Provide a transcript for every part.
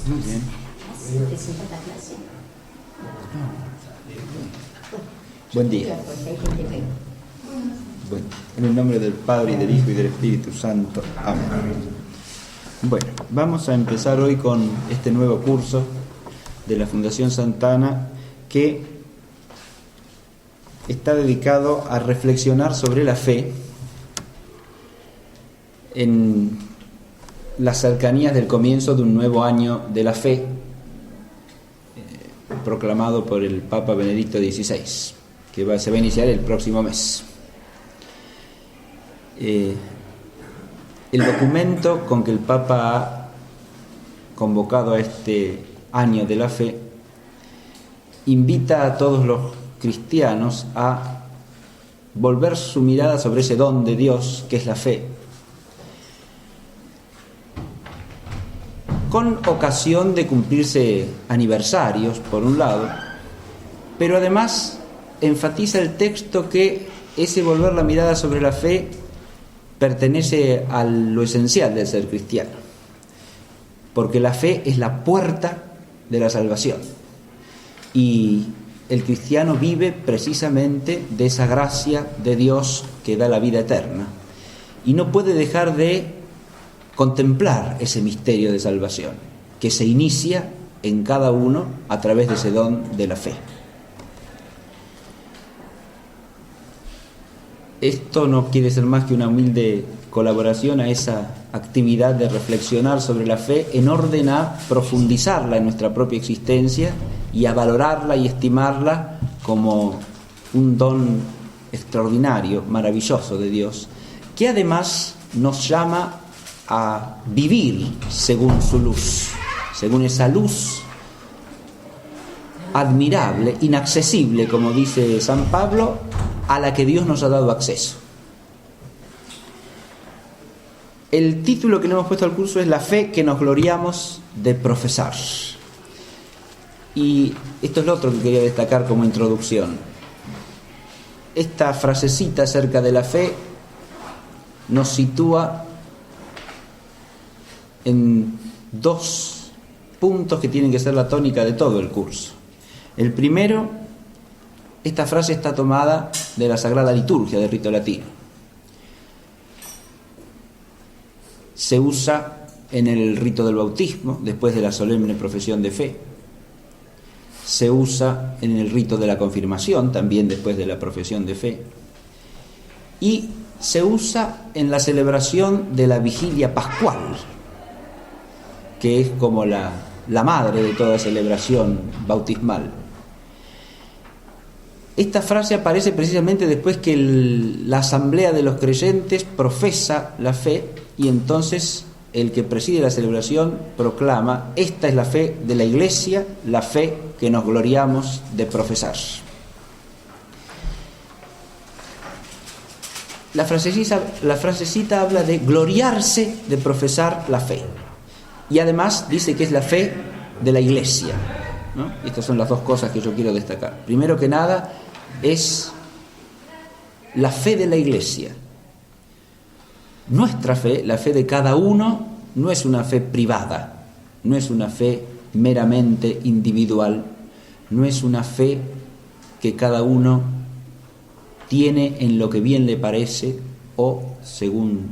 Muy bien. Buen día. Bueno, en el nombre del Padre, y del Hijo, y del Espíritu Santo. Amén. Bueno, vamos a empezar hoy con este nuevo curso de la Fundación Santana que está dedicado a reflexionar sobre la fe en las cercanías del comienzo de un nuevo año de la fe, proclamado por el Papa Benedicto XVI, que se va a iniciar el próximo mes. El documento con que el Papa ha convocado a este año de la fe invita a todos los cristianos a volver su mirada sobre ese don de Dios que es la fe, con ocasión de cumplirse aniversarios, por un lado, pero además enfatiza el texto que ese volver la mirada sobre la fe pertenece a lo esencial del ser cristiano, porque la fe es la puerta de la salvación y el cristiano vive precisamente de esa gracia de Dios que da la vida eterna y no puede dejar de contemplar ese misterio de salvación que se inicia en cada uno a través de ese don de la fe. Esto no quiere ser más que una humilde colaboración a esa actividad de reflexionar sobre la fe en orden a profundizarla en nuestra propia existencia y a valorarla y estimarla como un don extraordinario, maravilloso de Dios, que además nos llama a vivir según su luz, según esa luz admirable, inaccesible, como dice San Pablo, a la que Dios nos ha dado acceso. El título que le hemos puesto al curso es La fe que nos gloriamos de profesar. Y esto es lo otro que quería destacar como introducción. Esta frasecita acerca de la fe nos sitúa en dos puntos que tienen que ser la tónica de todo el curso. El primero, esta frase está tomada de la Sagrada Liturgia del rito latino. Se usa en el rito del bautismo, después de la solemne profesión de fe. Se usa en el rito de la confirmación, también después de la profesión de fe. Y se usa en la celebración de la vigilia pascual, que es como la madre de toda celebración bautismal. Esta frase aparece precisamente después que la asamblea de los creyentes profesa la fe y entonces el que preside la celebración proclama: esta es la fe de la Iglesia, la fe que nos gloriamos de profesar. La frasecita habla de gloriarse de profesar la fe y además dice que es la fe de la Iglesia, ¿no? Estas son las dos cosas que yo quiero destacar. Primero que nada, es la fe de la Iglesia. Nuestra fe, la fe de cada uno, no es una fe privada, no es una fe meramente individual, no es una fe que cada uno tiene en lo que bien le parece o según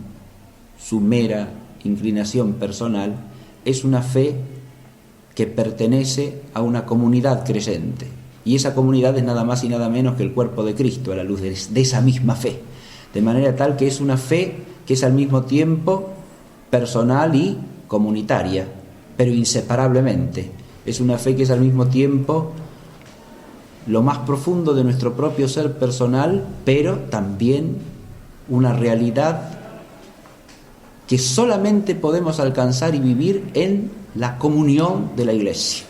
su mera inclinación personal. Es una fe que pertenece a una comunidad creyente. Y esa comunidad es nada más y nada menos que el cuerpo de Cristo, a la luz de esa misma fe. De manera tal que es una fe que es al mismo tiempo personal y comunitaria, pero inseparablemente. Es una fe que es al mismo tiempo lo más profundo de nuestro propio ser personal, pero también una realidad que solamente podemos alcanzar y vivir en la comunión de la Iglesia.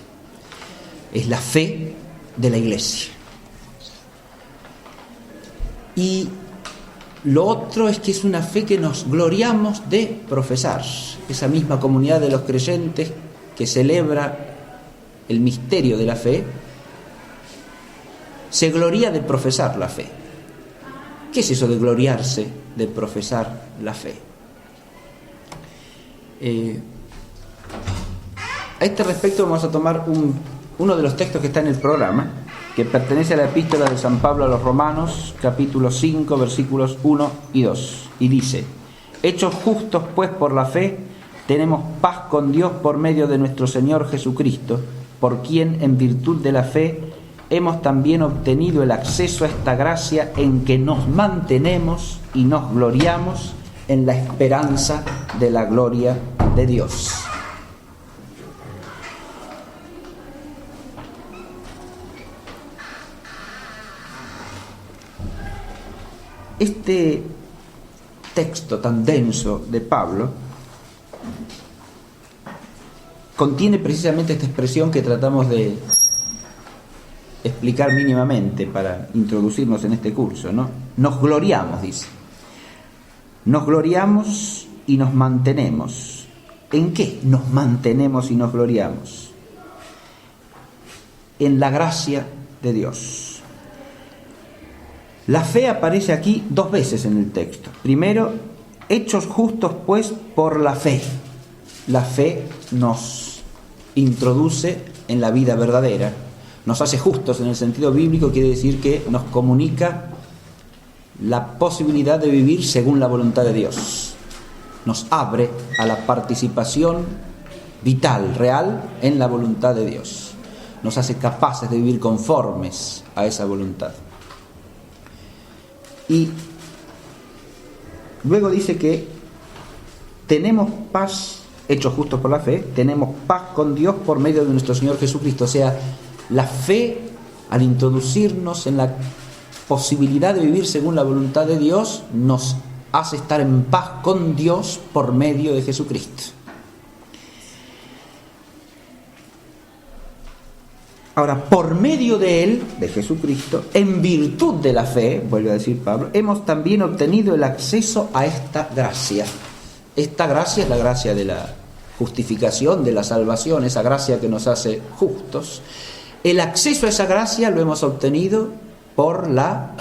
Es la fe de la Iglesia. Y lo otro es que es una fe que nos gloriamos de profesar. Esa misma comunidad de los creyentes que celebra el misterio de la fe se gloria de profesar la fe. ¿Qué es eso de gloriarse de profesar la fe? A este respecto vamos a tomar uno de los textos que está en el programa, que pertenece a la epístola de San Pablo a los Romanos, capítulo 5, versículos 1 y 2. Y dice: hechos justos pues por la fe, tenemos paz con Dios por medio de nuestro Señor Jesucristo, por quien en virtud de la fe hemos también obtenido el acceso a esta gracia en que nos mantenemos y nos gloriamos en la esperanza de la gloria de Dios. Este texto tan denso de Pablo contiene precisamente esta expresión que tratamos de explicar mínimamente para introducirnos en este curso, ¿no? Nos gloriamos, dice. Nos gloriamos y nos mantenemos. ¿En qué nos mantenemos y nos gloriamos? En la gracia de Dios. La fe aparece aquí 2 veces en el texto. Primero, hechos justos pues por la fe. La fe nos introduce en la vida verdadera, nos hace justos en el sentido bíblico, quiere decir que nos comunica la posibilidad de vivir según la voluntad de Dios. Nos abre a la participación vital, real, en la voluntad de Dios. Nos hace capaces de vivir conformes a esa voluntad. Y luego dice que tenemos paz, hechos justos por la fe, tenemos paz con Dios por medio de nuestro Señor Jesucristo. O sea, la fe, al introducirnos en la posibilidad de vivir según la voluntad de Dios, nos hace estar en paz con Dios por medio de Jesucristo. Ahora, por medio de Él, de Jesucristo, en virtud de la fe, vuelve a decir Pablo, hemos también obtenido el acceso a esta gracia. Esta gracia es la gracia de la justificación, de la salvación, esa gracia que nos hace justos. El acceso a esa gracia lo hemos obtenido por la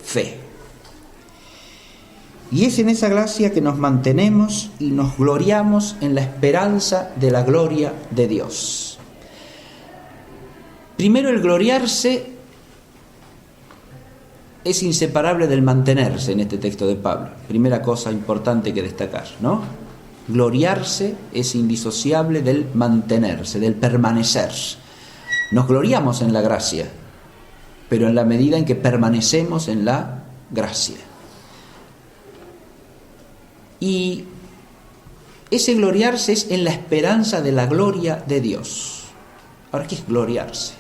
fe. Y es en esa gracia que nos mantenemos y nos gloriamos en la esperanza de la gloria de Dios. Primero, el gloriarse es inseparable del mantenerse en este texto de Pablo. Primera cosa importante que destacar, ¿no? Gloriarse es indisociable del mantenerse, del permanecer. Nos gloriamos en la gracia, pero en la medida en que permanecemos en la gracia. Y ese gloriarse es en la esperanza de la gloria de Dios. Ahora, ¿qué es gloriarse?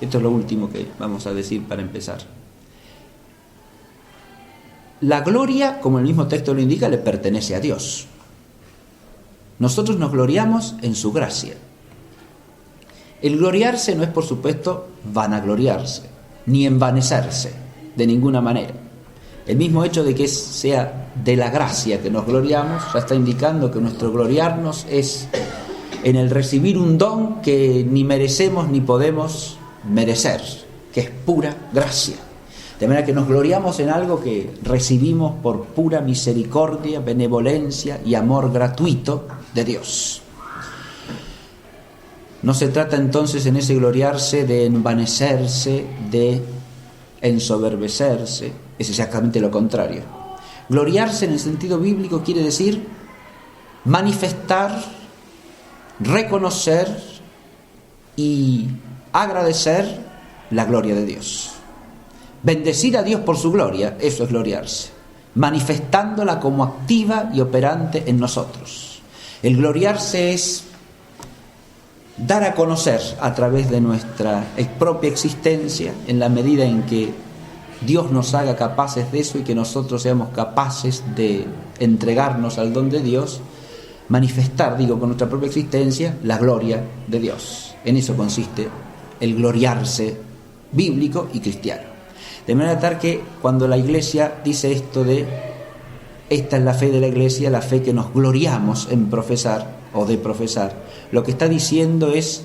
Esto es lo último que vamos a decir para empezar. La gloria, como el mismo texto lo indica, le pertenece a Dios. Nosotros nos gloriamos en su gracia. El gloriarse no es, por supuesto, vanagloriarse, ni envanecerse, de ninguna manera. El mismo hecho de que sea de la gracia que nos gloriamos, ya está indicando que nuestro gloriarnos es en el recibir un don que ni merecemos ni podemos merecer, que es pura gracia. De manera que nos gloriamos en algo que recibimos por pura misericordia, benevolencia y amor gratuito de Dios. No se trata entonces en ese gloriarse de envanecerse, de ensoberbecerse, es exactamente lo contrario. Gloriarse en el sentido bíblico quiere decir manifestar, reconocer y agradecer la gloria de Dios. Bendecir a Dios por su gloria, eso es gloriarse, manifestándola como activa y operante en nosotros. El gloriarse es dar a conocer a través de nuestra propia existencia, en la medida en que Dios nos haga capaces de eso y que nosotros seamos capaces de entregarnos al don de Dios, manifestar, con nuestra propia existencia, la gloria de Dios. En eso consiste el gloriarse bíblico y cristiano. De manera tal que cuando la Iglesia dice esto de esta es la fe de la Iglesia, la fe que nos gloriamos en profesar o de profesar, lo que está diciendo es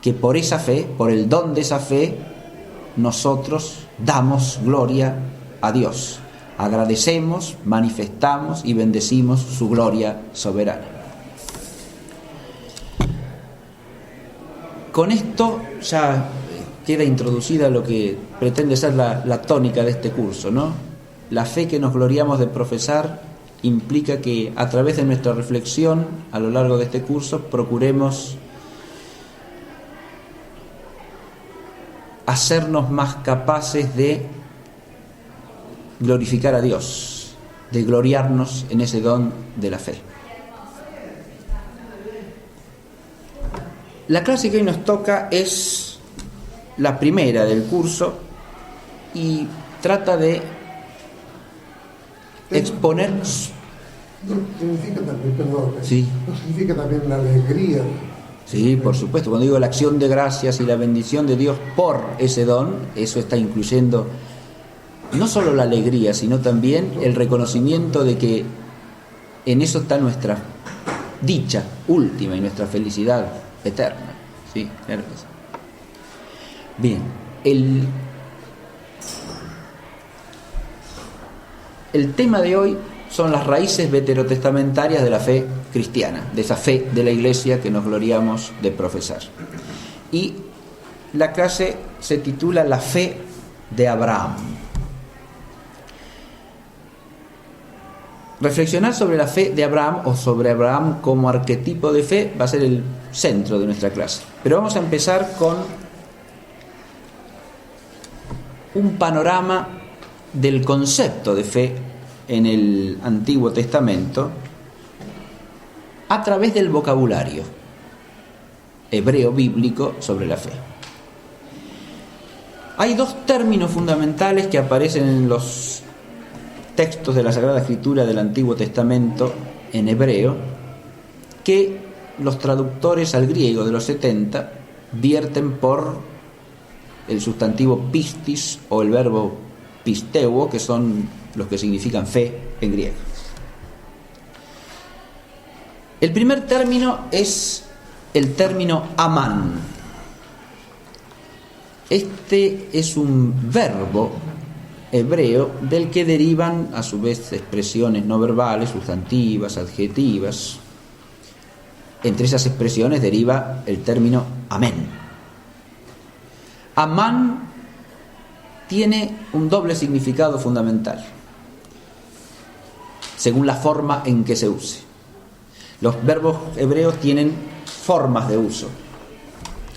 que por esa fe, por el don de esa fe, nosotros damos gloria a Dios. Agradecemos, manifestamos y bendecimos su gloria soberana. con esto ya queda introducida lo que pretende ser la tónica de este curso, ¿no? La fe que nos gloriamos de profesar implica que a través de nuestra reflexión a lo largo de este curso procuremos hacernos más capaces de glorificar a Dios, de gloriarnos en ese don de la fe. La clase que hoy nos toca es la primera del curso y trata de exponer... Significa también, perdón, sí. Significa también la alegría. Sí, por supuesto. Cuando digo la acción de gracias y la bendición de Dios por ese don, eso está incluyendo no solo la alegría, sino también el reconocimiento de que en eso está nuestra dicha última y nuestra felicidad eterna. Sí, claro que sí. Bien, el tema de hoy son las raíces veterotestamentarias de la fe cristiana, de esa fe de la Iglesia que nos gloriamos de profesar. Y la clase se titula La fe de Abraham. Reflexionar sobre la fe de Abraham o sobre Abraham como arquetipo de fe va a ser el centro de nuestra clase. Pero vamos a empezar con un panorama del concepto de fe en el Antiguo Testamento a través del vocabulario hebreo bíblico sobre la fe. Hay dos términos fundamentales que aparecen en los textos de la Sagrada Escritura del Antiguo Testamento en hebreo que los traductores al griego de los 70 vierten por el sustantivo pistis o el verbo pisteuo, que son los que significan fe en griego. El primer término es el término amán. Este es un verbo hebreo del que derivan a su vez expresiones no verbales, sustantivas, adjetivas. Entre esas expresiones deriva el término amén. Amán tiene un doble significado fundamental, según la forma en que se use. Los verbos hebreos tienen formas de uso,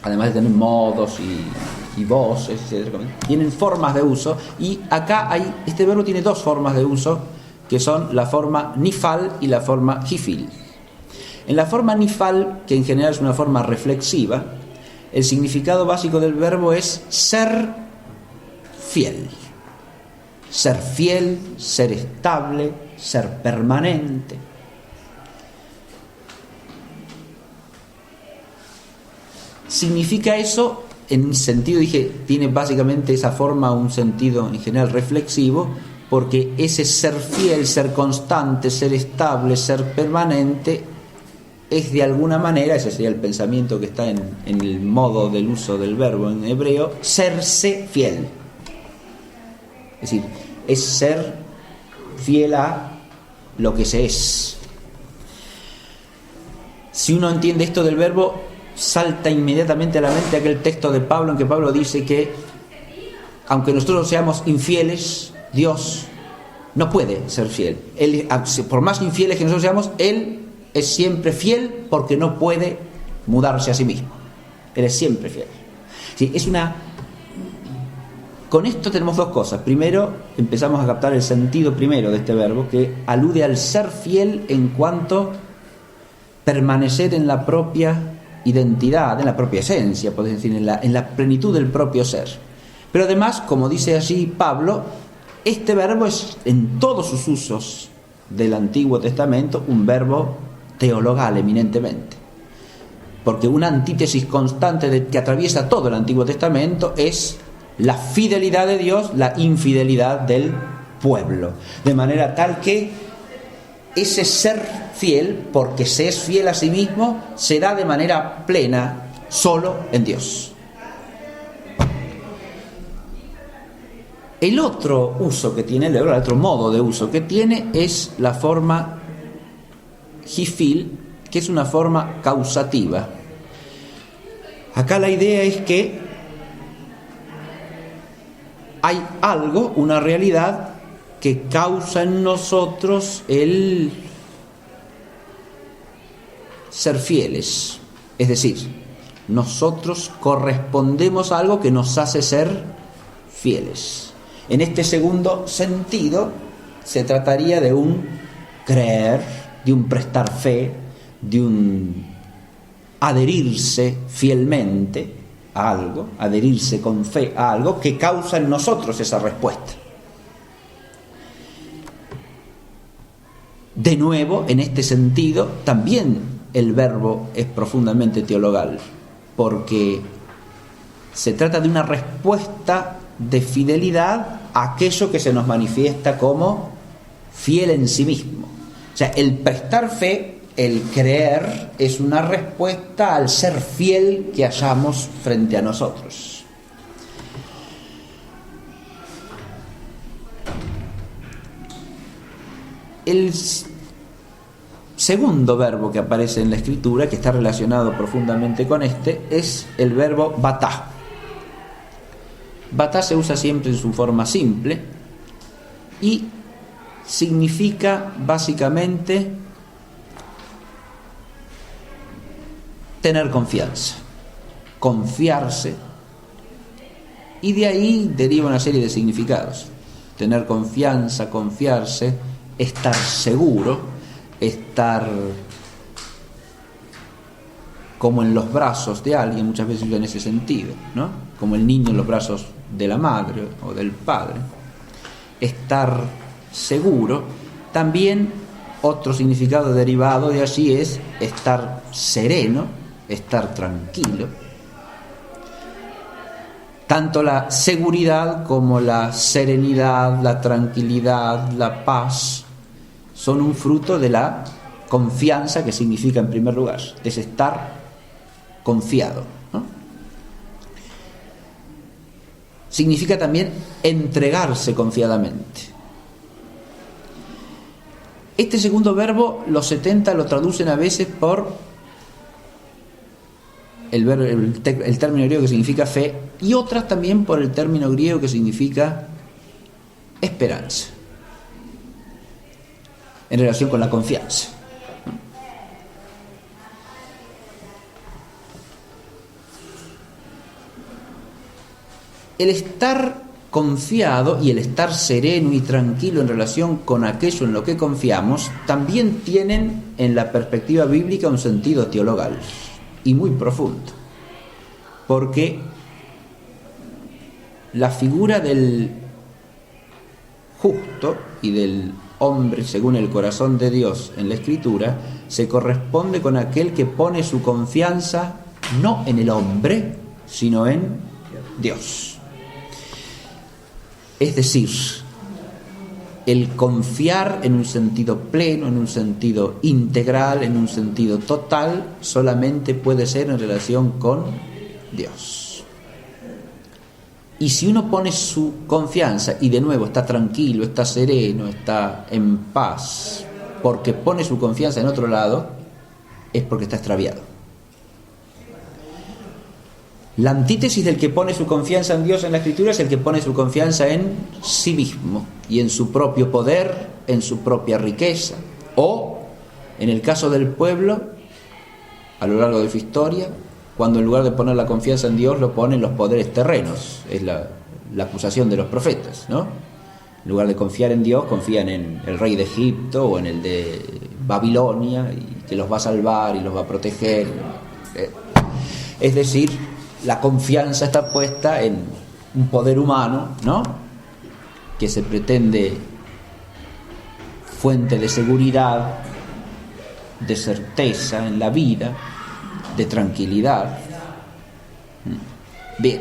además de tener modos y voces, etc. Tienen formas de uso, y acá este verbo tiene dos formas de uso, que son la forma nifal y la forma hifil. En la forma nifal, que en general es una forma reflexiva, el significado básico del verbo es ser fiel. Ser fiel, ser estable, ser permanente. Significa eso, en sentido, tiene básicamente esa forma un sentido en general reflexivo, porque ese ser fiel, ser constante, ser estable, ser permanente, es de alguna manera, ese sería el pensamiento que está en el modo del uso del verbo en hebreo, serse fiel. Es decir, es ser fiel a lo que se es. Si uno entiende esto del verbo, salta inmediatamente a la mente aquel texto de Pablo en que Pablo dice que aunque nosotros seamos infieles, Dios no puede ser fiel. Él, por más infieles que nosotros seamos, Él es siempre fiel porque no puede mudarse a sí mismo. Él es siempre fiel. Sí, con esto tenemos dos cosas. Primero, empezamos a captar el sentido primero de este verbo, que alude al ser fiel en cuanto permanecer en la propia identidad, en la propia esencia, podemos decir, en la plenitud del propio ser. Pero además, como dice allí Pablo, este verbo es en todos sus usos del Antiguo Testamento un verbo teologal eminentemente, porque una antítesis constante que atraviesa todo el Antiguo Testamento es la fidelidad de Dios, la infidelidad del pueblo, de manera tal que ese ser fiel, porque se es fiel a sí mismo, se da de manera plena solo en Dios. El otro uso que tiene el verbo, el otro modo de uso que tiene, es la forma hifil, que es una forma causativa. Acá la idea es que hay algo, una realidad, que causa en nosotros el ser fieles. Es decir, nosotros correspondemos a algo que nos hace ser fieles. En este segundo sentido, se trataría de un creer, de un prestar fe, de un adherirse fielmente a algo, adherirse con fe a algo que causa en nosotros esa respuesta. De nuevo, en este sentido, también el verbo es profundamente teologal, porque se trata de una respuesta de fidelidad a aquello que se nos manifiesta como fiel en sí mismo. O sea, el prestar fe, el creer, es una respuesta al ser fiel que hallamos frente a nosotros. El segundo verbo que aparece en la Escritura, que está relacionado profundamente con este, es el verbo batá. Batá se usa siempre en su forma simple y significa básicamente tener confianza, confiarse, y de ahí deriva una serie de significados. Tener confianza, confiarse, estar seguro, estar como en los brazos de alguien, muchas veces en ese sentido, ¿no? Como el niño en los brazos de la madre o del padre. Estar seguro. También otro significado derivado de allí es estar sereno, estar tranquilo. Tanto la seguridad como la serenidad, la tranquilidad, la paz son un fruto de la confianza, que significa en primer lugar, es estar confiado, ¿no? Significa también entregarse confiadamente. Este segundo verbo, los 70 lo traducen a veces por el término griego que significa fe, y otras también por el término griego que significa esperanza, en relación con la confianza. El estar confiado y el estar sereno y tranquilo en relación con aquello en lo que confiamos también tienen en la perspectiva bíblica un sentido teologal y muy profundo, porque la figura del justo y del hombre según el corazón de Dios en la Escritura se corresponde con aquel que pone su confianza no en el hombre, sino en Dios. Es decir, el confiar en un sentido pleno, en un sentido integral, en un sentido total, solamente puede ser en relación con Dios. Y si uno pone su confianza y de nuevo está tranquilo, está sereno, está en paz, porque pone su confianza en otro lado, es porque está extraviado. La antítesis del que pone su confianza en Dios en la Escritura es el que pone su confianza en sí mismo y en su propio poder, en su propia riqueza, o, en el caso del pueblo, a lo largo de su historia, cuando en lugar de poner la confianza en Dios lo ponen los poderes terrenos. Es la acusación de los profetas, ¿no? En lugar de confiar en Dios, confían en el rey de Egipto o en el de Babilonia, y que los va a salvar y los va a proteger. Es decir, la confianza está puesta en un poder humano, ¿no?, que se pretende fuente de seguridad, de certeza en la vida, de tranquilidad. Bien.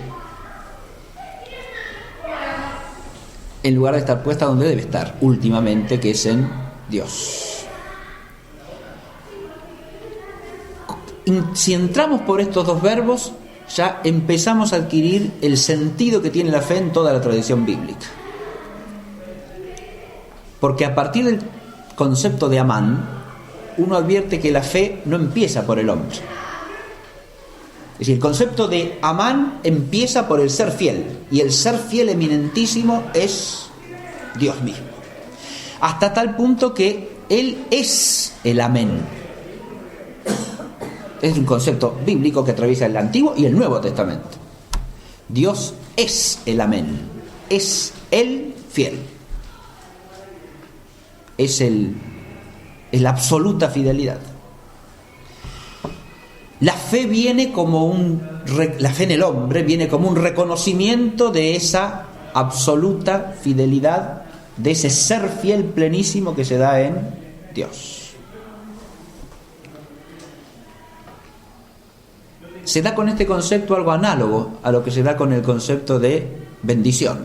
En lugar de estar puesta donde debe estar últimamente, que es en Dios. Si entramos por estos dos verbos, ya empezamos a adquirir el sentido que tiene la fe en toda la tradición bíblica. Porque a partir del concepto de Amán, uno advierte que la fe no empieza por el hombre. Es decir, el concepto de Amán empieza por el ser fiel, y el ser fiel eminentísimo es Dios mismo. Hasta tal punto que Él es el Amén. Es un concepto bíblico que atraviesa el Antiguo y el Nuevo Testamento. Dios es el Amén, es el fiel, es la absoluta fidelidad. La fe viene la fe en el hombre viene como un reconocimiento de esa absoluta fidelidad, de ese ser fiel plenísimo que se da en Dios. Se da con este concepto algo análogo a lo que se da con el concepto de bendición.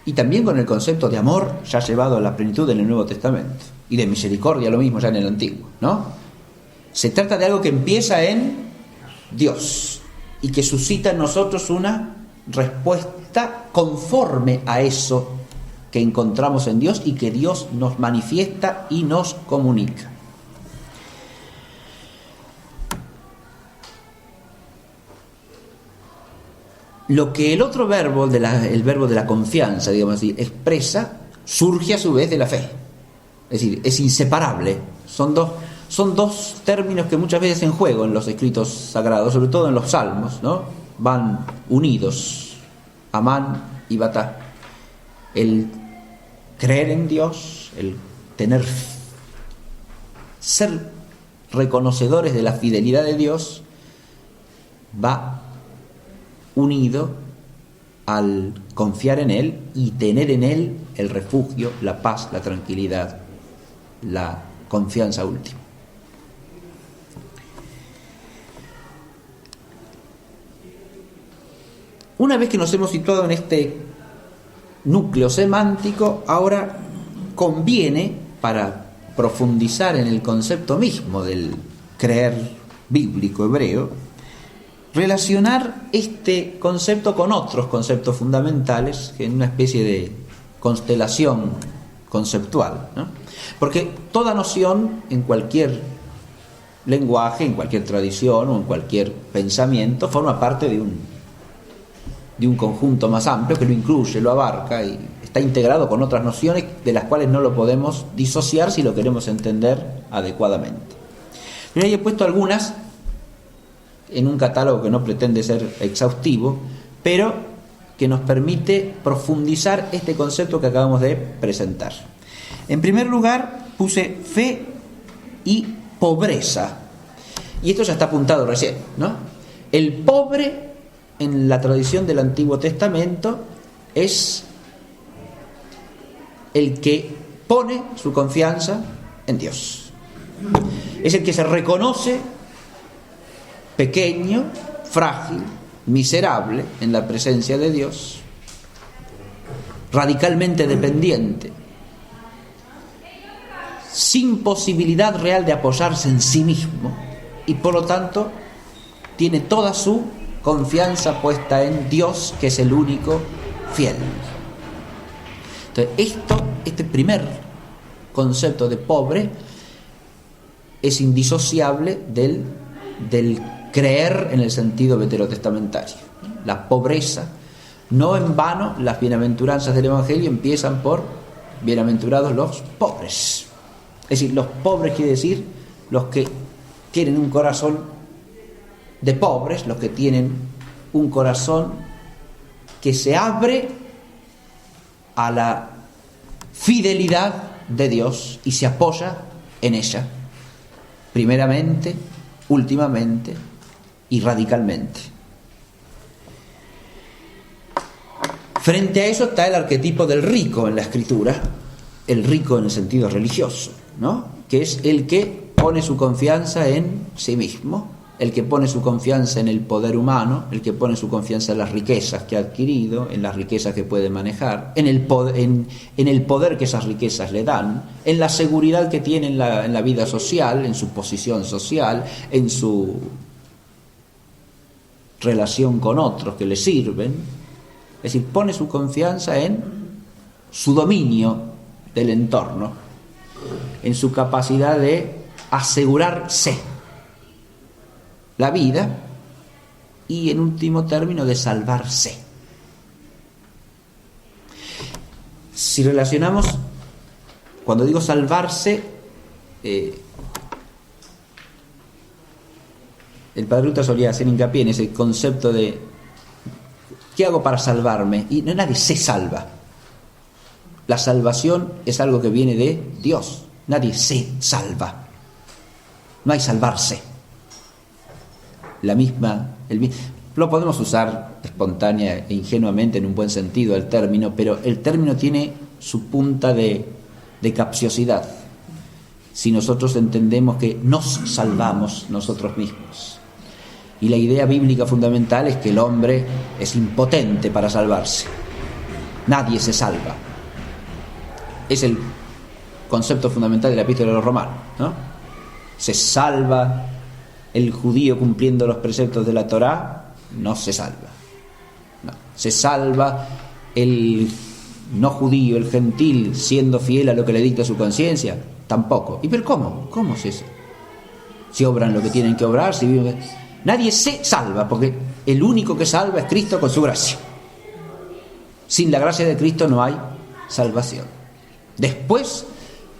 Y también con el concepto de amor ya llevado a la plenitud en el Nuevo Testamento. Y de misericordia lo mismo ya en el Antiguo, ¿no? Se trata de algo que empieza en Dios y que suscita en nosotros una respuesta conforme a eso que encontramos en Dios y que Dios nos manifiesta y nos comunica. Lo que el otro verbo, el verbo de la confianza, digamos así, expresa, surge a su vez de la fe. Es decir, es inseparable. Son dos términos que muchas veces en juego en los escritos sagrados, sobre todo en los salmos, ¿no? Van unidos, Amán y Batá. El creer en Dios, el ser reconocedores de la fidelidad de Dios, va unido al confiar en Él y tener en Él el refugio, la paz, la tranquilidad, la confianza última. Una vez que nos hemos situado en este núcleo semántico, ahora conviene, para profundizar en el concepto mismo del creer bíblico hebreo, relacionar este concepto con otros conceptos fundamentales, que en una especie de constelación conceptual, ¿no? Porque toda noción en cualquier lenguaje, en cualquier tradición o en cualquier pensamiento forma parte de un conjunto más amplio que lo incluye, lo abarca y está integrado con otras nociones de las cuales no lo podemos disociar si lo queremos entender adecuadamente. Yo he puesto algunas en un catálogo que no pretende ser exhaustivo, pero que nos permite profundizar este concepto que acabamos de presentar. En primer lugar, puse fe y pobreza. Y esto ya está apuntado recién, ¿no? El pobre, en la tradición del Antiguo Testamento, es el que pone su confianza en Dios. Es el que se reconoce pequeño, frágil, miserable en la presencia de Dios, radicalmente dependiente, sin posibilidad real de apoyarse en sí mismo, y por lo tanto tiene toda su confianza puesta en Dios, que es el único fiel. Entonces, este primer concepto de pobre es indisociable del creer en el sentido veterotestamentario. La pobreza, no en vano las bienaventuranzas del Evangelio empiezan por bienaventurados los pobres. Es decir, los pobres quiere decir los que tienen un corazón de pobres, los que tienen un corazón que se abre a la fidelidad de Dios y se apoya en ella, primeramente, últimamente y radicalmente. Frente a eso está el arquetipo del rico en la Escritura, el rico en el sentido religioso, ¿no? Que es el que pone su confianza en sí mismo, el que pone su confianza en el poder humano, el que pone su confianza en las riquezas que ha adquirido, en las riquezas que puede manejar, en el poder que esas riquezas le dan, en la seguridad que tiene en la vida social, en su posición social, en su relación con otros que le sirven. Es decir, pone su confianza en su dominio del entorno, en su capacidad de asegurarse la vida y, en último término, de salvarse. Si relacionamos, cuando digo salvarse, el Padre Uta solía hacer hincapié en ese concepto de ¿qué hago para salvarme? Y nadie se salva. La salvación es algo que viene de Dios. Nadie se salva. No hay salvarse. Lo podemos usar espontánea e ingenuamente en un buen sentido el término, pero el término tiene su punta de capciosidad si nosotros entendemos que nos salvamos nosotros mismos. Y la idea bíblica fundamental es que el hombre es impotente para salvarse. Nadie se salva. Es el concepto fundamental de la Epístola de los Romanos, ¿no? Se salva el judío cumpliendo los preceptos de la Torá, no se salva. No. Se salva el no judío, el gentil, siendo fiel a lo que le dicta su conciencia, tampoco. ¿Y pero cómo? ¿Cómo es eso? Si obran lo que tienen que obrar, si viven... Nadie se salva, porque el único que salva es Cristo con su gracia. Sin la gracia de Cristo no hay salvación. Después,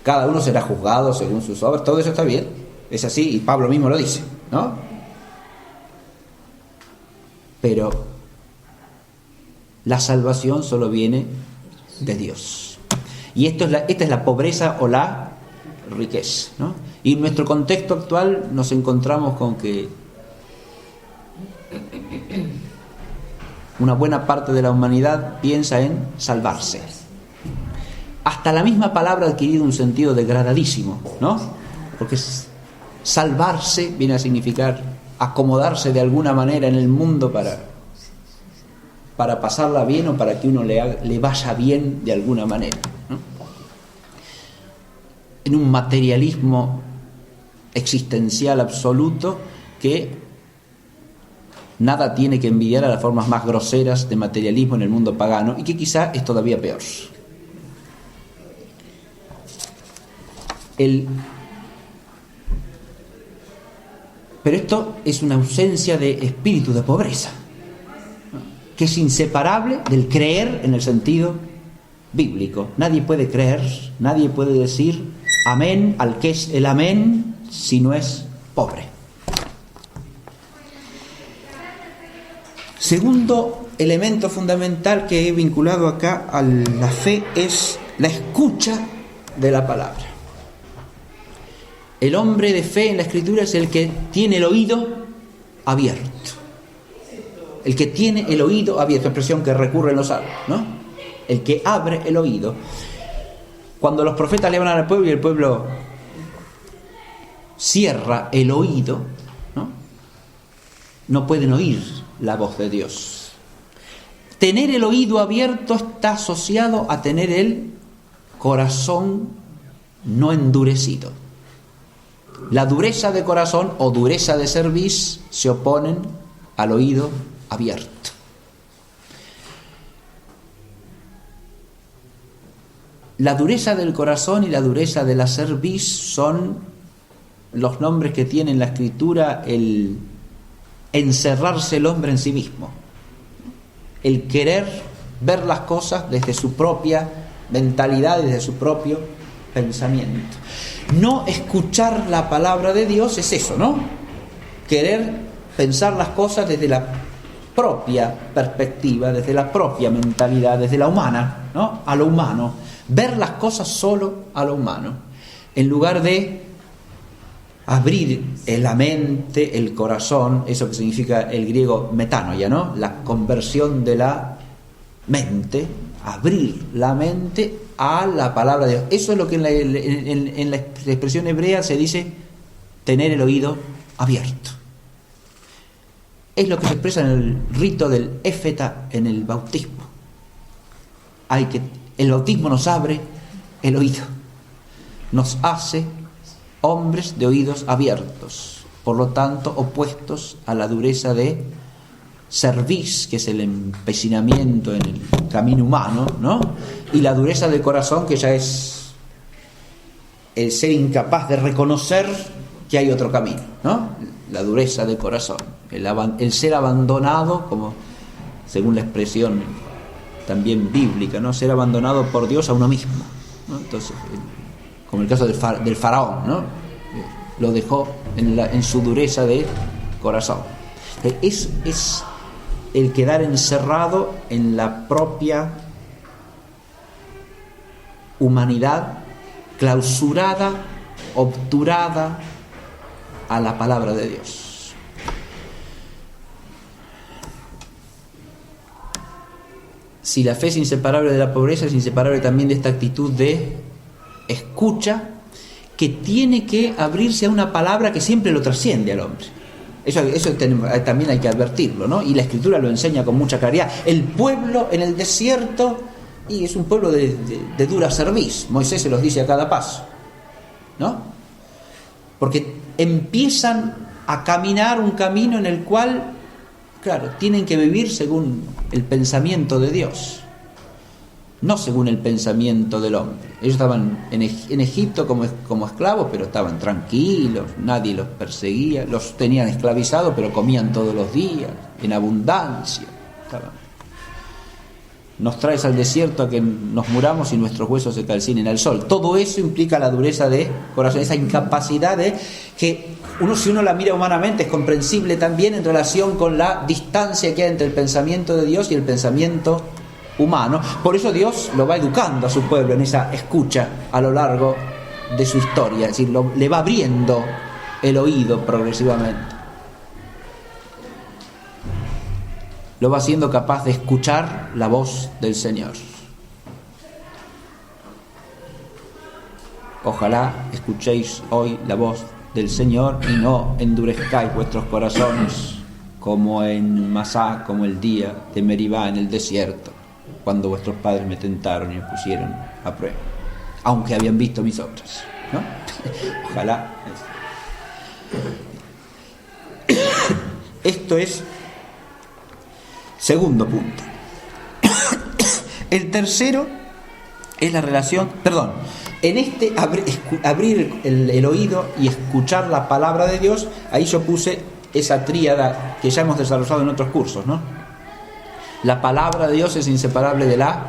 cada uno será juzgado según sus obras. Todo eso está bien, es así, y Pablo mismo lo dice, ¿no? Pero la salvación solo viene de Dios. Y esta es la pobreza o la riqueza, ¿no? Y en nuestro contexto actual nos encontramos con que una buena parte de la humanidad piensa en salvarse. Hasta la misma palabra ha adquirido un sentido degradadísimo, ¿no? Porque salvarse viene a significar acomodarse de alguna manera en el mundo para pasarla bien o para que uno le vaya bien de alguna manera, ¿no? En un materialismo existencial absoluto que nada tiene que envidiar a las formas más groseras de materialismo en el mundo pagano y que quizá es todavía peor. Pero esto es una ausencia de espíritu de pobreza, que es inseparable del creer en el sentido bíblico. Nadie puede creer, nadie puede decir amén al que es el amén si no es pobre. Segundo elemento fundamental que he vinculado acá a la fe es la escucha de la palabra. El hombre de fe en la Escritura es el que tiene el oído abierto. El que tiene el oído abierto, expresión que recurre en los salmos, ¿no? El que abre el oído. Cuando los profetas le hablan al pueblo y el pueblo cierra el oído, no pueden oír la voz de Dios. Tener el oído abierto está asociado a tener el corazón no endurecido. La dureza de corazón o dureza de cerviz se oponen al oído abierto. La dureza del corazón y la dureza de la cerviz son los nombres que tiene en la Escritura el encerrarse el hombre en sí mismo, el querer ver las cosas desde su propia mentalidad, desde su propio pensamiento. No escuchar la palabra de Dios es eso, ¿no? Querer pensar las cosas desde la propia perspectiva, desde la propia mentalidad, desde la humana, ¿no? A lo humano. Ver las cosas solo a lo humano, en lugar de abrir la mente, el corazón, eso que significa el griego metanoia, ¿no? La conversión de la mente, abrir la mente a la palabra de Dios. Eso es lo que en la expresión hebrea se dice tener el oído abierto. Es lo que se expresa en el rito del éfeta en el bautismo. El bautismo nos abre el oído, nos hace hombres de oídos abiertos, por lo tanto opuestos a la dureza de cerviz, que es el empecinamiento en el camino humano, ¿no? Y la dureza del corazón, que ya es el ser incapaz de reconocer que hay otro camino, ¿no? la dureza de corazón, el ser abandonado, como según la expresión también bíblica, ¿no? Ser abandonado por Dios a uno mismo, ¿no? Entonces, como el caso del faraón, ¿no? Lo dejó en su dureza de corazón. Es el quedar encerrado en la propia humanidad, clausurada, obturada a la palabra de Dios. Si la fe es inseparable de la pobreza, es inseparable también de esta actitud de escucha que tiene que abrirse a una palabra que siempre lo trasciende al hombre. Eso también hay que advertirlo, ¿no? Y la Escritura lo enseña con mucha claridad. El pueblo en el desierto, y es un pueblo de dura cerviz. Moisés se los dice a cada paso, ¿no? Porque empiezan a caminar un camino en el cual, claro, tienen que vivir según el pensamiento de Dios, no según el pensamiento del hombre. Ellos estaban en Egipto como esclavos, pero estaban tranquilos, nadie los perseguía, los tenían esclavizados, pero comían todos los días, en abundancia. Nos traes al desierto a que nos muramos y nuestros huesos se calcinen al sol. Todo eso implica la dureza de corazón, esa incapacidad de que si uno la mira humanamente es comprensible también en relación con la distancia que hay entre el pensamiento de Dios y el pensamiento humano. Por eso Dios lo va educando a su pueblo en esa escucha a lo largo de su historia, es decir, le va abriendo el oído progresivamente. Lo va haciendo capaz de escuchar la voz del Señor. Ojalá escuchéis hoy la voz del Señor y no endurezcáis vuestros corazones como en Masá, como el día de Meribá en el desierto, cuando vuestros padres me tentaron y me pusieron a prueba, aunque habían visto mis obras, ¿no? Ojalá. Esto es segundo punto. El tercero es la relación, en este abrir el oído y escuchar la palabra de Dios, ahí yo puse esa tríada que ya hemos desarrollado en otros cursos, ¿no? La palabra de Dios es inseparable de la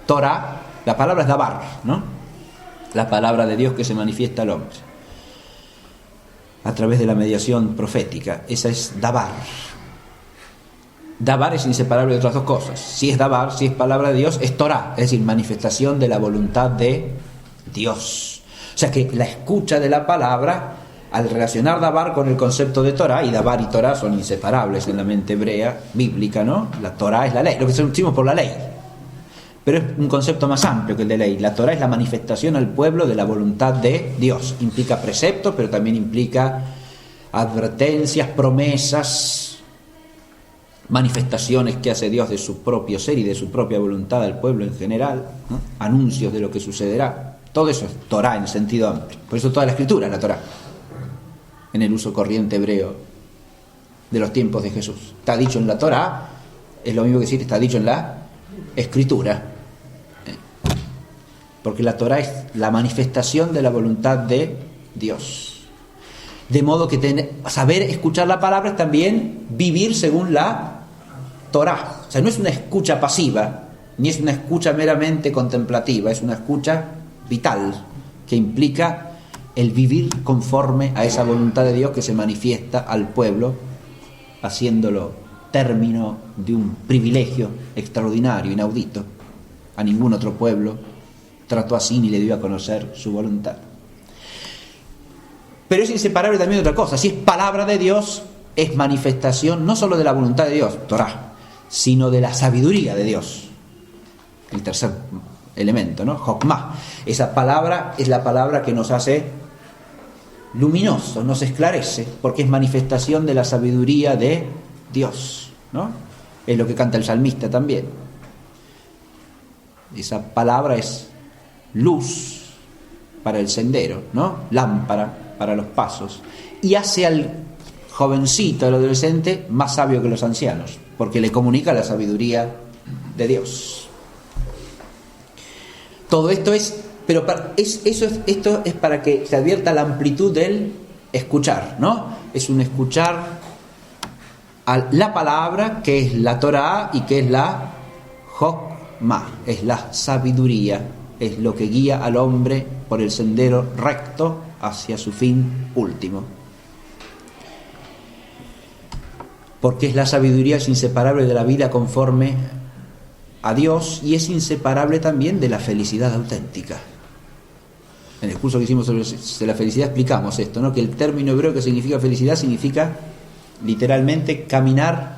Torah. La palabra es Dabar, ¿no? La palabra de Dios que se manifiesta al hombre a través de la mediación profética. Esa es Dabar. Dabar es inseparable de otras dos cosas. Si es Dabar, si es palabra de Dios, es Torah, es decir, manifestación de la voluntad de Dios. O sea que la escucha de la palabra, al relacionar Dabar con el concepto de Torah, y Dabar y Torah son inseparables en la mente hebrea, bíblica, ¿no? La Torah es la ley, lo que decimos por la ley. Pero es un concepto más amplio que el de ley. La Torah es la manifestación al pueblo de la voluntad de Dios. Implica preceptos, pero también implica advertencias, promesas, manifestaciones que hace Dios de su propio ser y de su propia voluntad al pueblo en general, ¿no? Anuncios de lo que sucederá. Todo eso es Torah en el sentido amplio. Por eso toda la Escritura es la Torah, en el uso corriente hebreo de los tiempos de Jesús. Está dicho en la Torah, es lo mismo que decir está dicho en la Escritura. Porque la Torah es la manifestación de la voluntad de Dios. De modo que saber escuchar la palabra es también vivir según la Torah. O sea, no es una escucha pasiva, ni es una escucha meramente contemplativa, es una escucha vital, que implica el vivir conforme a esa voluntad de Dios que se manifiesta al pueblo, haciéndolo término de un privilegio extraordinario, inaudito. A ningún otro pueblo trató así ni le dio a conocer su voluntad. Pero es inseparable también de otra cosa. Si es palabra de Dios, es manifestación no solo de la voluntad de Dios, Torah, sino de la sabiduría de Dios. El tercer elemento, ¿no? Jokmah. Esa palabra es la palabra que nos hace luminosos, nos esclarece, porque es manifestación de la sabiduría de Dios, ¿no? Es lo que canta el salmista también. Esa palabra es luz para el sendero, ¿no? Lámpara para los pasos, y hace al jovencito, al adolescente, más sabio que los ancianos, porque le comunica la sabiduría de Dios. Todo esto es, pero esto es para que se advierta la amplitud del escuchar, ¿no? es un escuchar a la palabra, que es la Torá y que es la Jokmah, es la sabiduría, es lo que guía al hombre por el sendero recto hacia su fin último. Porque es la sabiduría, es inseparable de la vida conforme a Dios y es inseparable también de la felicidad auténtica. En el curso que hicimos sobre la felicidad explicamos esto, ¿no? Que el término hebreo que significa felicidad significa literalmente caminar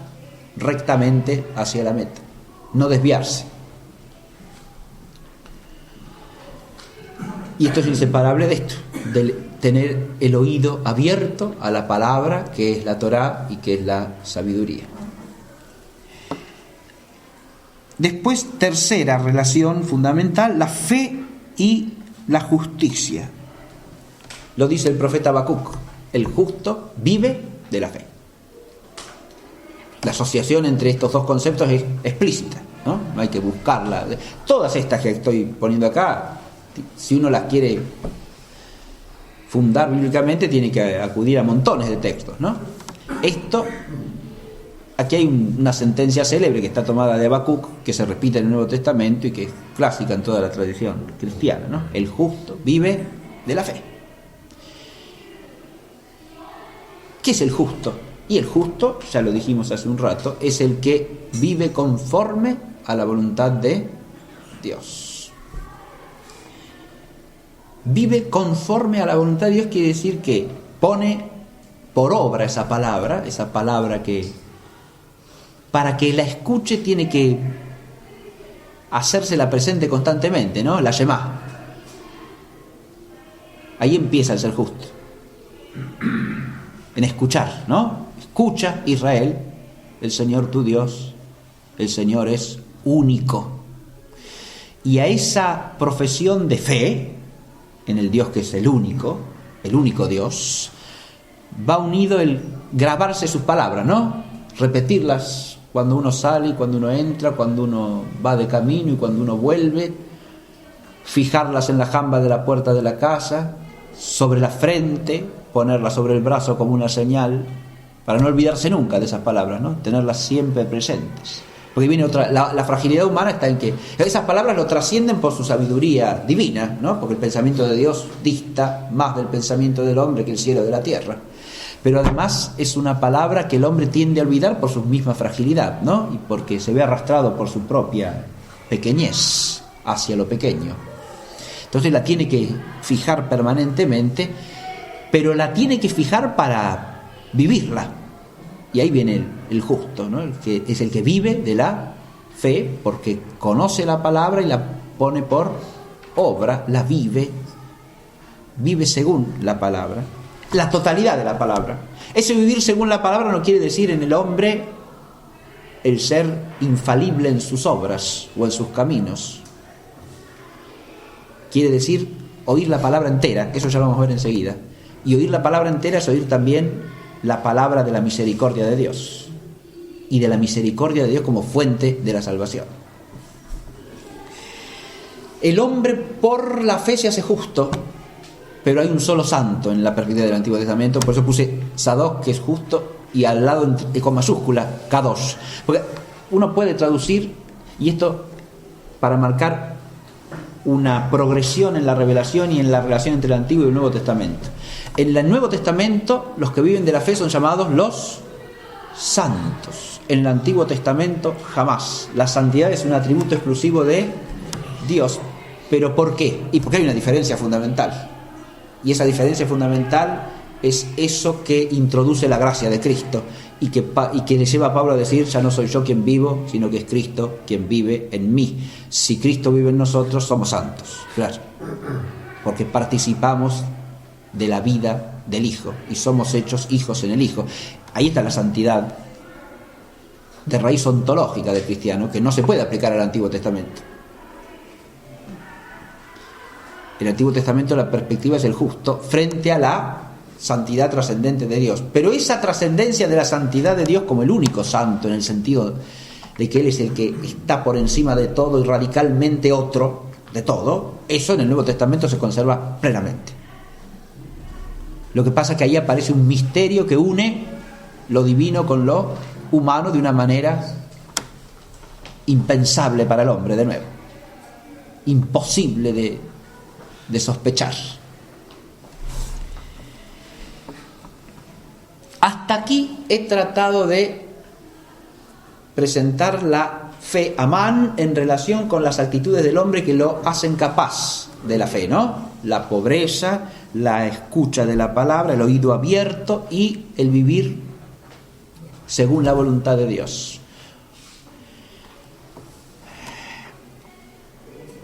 rectamente hacia la meta, no desviarse. Y esto es inseparable de esto, de tener el oído abierto a la palabra que es la Torá y que es la sabiduría. Después, tercera relación fundamental, la fe y la justicia. Lo dice el profeta Habacuc: el justo vive de la fe. La asociación entre estos dos conceptos es explícita, ¿no? No hay que buscarla. Todas estas que estoy poniendo acá, si uno las quiere fundar bíblicamente, tiene que acudir a montones de textos, ¿no? Aquí hay una sentencia célebre que está tomada de Habacuc, que se repite en el Nuevo Testamento y que es clásica en toda la tradición cristiana, ¿no? El justo vive de la fe. ¿Qué es el justo? Y el justo, ya lo dijimos hace un rato, es el que vive conforme a la voluntad de Dios. Vive conforme a la voluntad de Dios quiere decir que pone por obra esa palabra que para que la escuche tiene que hacérsela presente constantemente, ¿no? La Shemá. Ahí empieza el ser justo. En escuchar, ¿no? Escucha, Israel, el Señor tu Dios, el Señor es único. Y a esa profesión de fe en el Dios que es el único Dios, va unido el grabarse sus palabras, ¿no? Repetirlas cuando uno sale y cuando uno entra, cuando uno va de camino y cuando uno vuelve, fijarlas en la jamba de la puerta de la casa, sobre la frente, ponerlas sobre el brazo como una señal, para no olvidarse nunca de esas palabras, ¿no? Tenerlas siempre presentes. Porque viene otra, la fragilidad humana está en que esas palabras lo trascienden por su sabiduría divina, ¿no? Porque el pensamiento de Dios dista más del pensamiento del hombre que el cielo de la tierra. Pero además es una palabra que el hombre tiende a olvidar por su misma fragilidad, ¿no? Y porque se ve arrastrado por su propia pequeñez hacia lo pequeño. Entonces la tiene que fijar permanentemente, pero la tiene que fijar para vivirla. Y ahí viene el justo, ¿no? El que es el que vive de la fe, porque conoce la palabra y la pone por obra, la vive según la palabra, la totalidad de la palabra. Ese vivir según la palabra no quiere decir en el hombre el ser infalible en sus obras o en sus caminos. Quiere decir oír la palabra entera, eso ya lo vamos a ver enseguida. Y oír la palabra entera es oír también la palabra de la misericordia de Dios y de la misericordia de Dios como fuente de la salvación. El hombre por la fe se hace justo, pero hay un solo santo en la perspectiva del Antiguo Testamento, por eso puse Sadoc, que es justo, y al lado con mayúscula Kadosh, porque uno puede traducir, y esto para marcar una progresión en la revelación y en la relación entre el Antiguo y el Nuevo Testamento. En el Nuevo Testamento los que viven de la fe son llamados los santos. En el Antiguo Testamento jamás. La santidad es un atributo exclusivo de Dios. ¿Pero por qué? Y porque hay una diferencia fundamental. Y esa diferencia fundamental es eso que introduce la gracia de Cristo y que le lleva a Pablo a decir: ya no soy yo quien vivo, sino que es Cristo quien vive en mí. Si Cristo vive en nosotros, somos santos, claro, porque participamos de la vida del Hijo y somos hechos hijos en el Hijo. Ahí está la santidad de raíz ontológica del cristiano, que no se puede aplicar al Antiguo Testamento. En el Antiguo Testamento la perspectiva es el justo frente a la santidad trascendente de Dios. Pero esa trascendencia de la santidad de Dios como el único santo, en el sentido de que Él es el que está por encima de todo y radicalmente otro de todo, eso en el Nuevo Testamento se conserva plenamente. Lo que pasa es que ahí aparece un misterio que une lo divino con lo humano de una manera impensable para el hombre, de nuevo, imposible de sospechar. Hasta aquí he tratado de presentar la fe Amán en relación con las actitudes del hombre que lo hacen capaz de la fe, ¿no? La pobreza, la escucha de la palabra, el oído abierto y el vivir según la voluntad de Dios.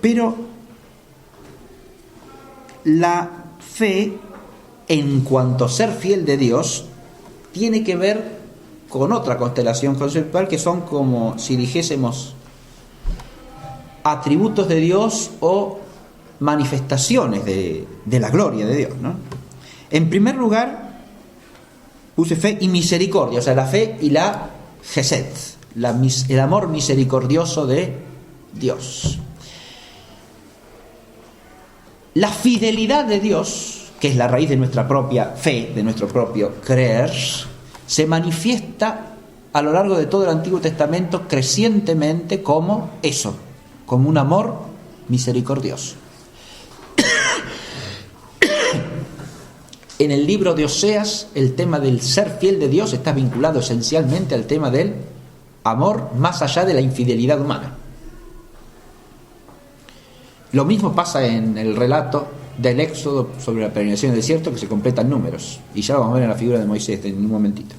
Pero la fe, en cuanto a ser fiel de Dios, tiene que ver con otra constelación conceptual que son como si dijésemos atributos de Dios o manifestaciones de la gloria de Dios, ¿no? En primer lugar, puse fe y misericordia, o sea, la fe y la gesed, el amor misericordioso de Dios. La fidelidad de Dios, que es la raíz de nuestra propia fe, de nuestro propio creer, se manifiesta a lo largo de todo el Antiguo Testamento crecientemente como eso, como un amor misericordioso. En el libro de Oseas, el tema del ser fiel de Dios está vinculado esencialmente al tema del amor más allá de la infidelidad humana. Lo mismo pasa en el relato del Éxodo sobre la peregrinación en el desierto, que se completa en Números, y ya lo vamos a ver en la figura de Moisés en un momentito.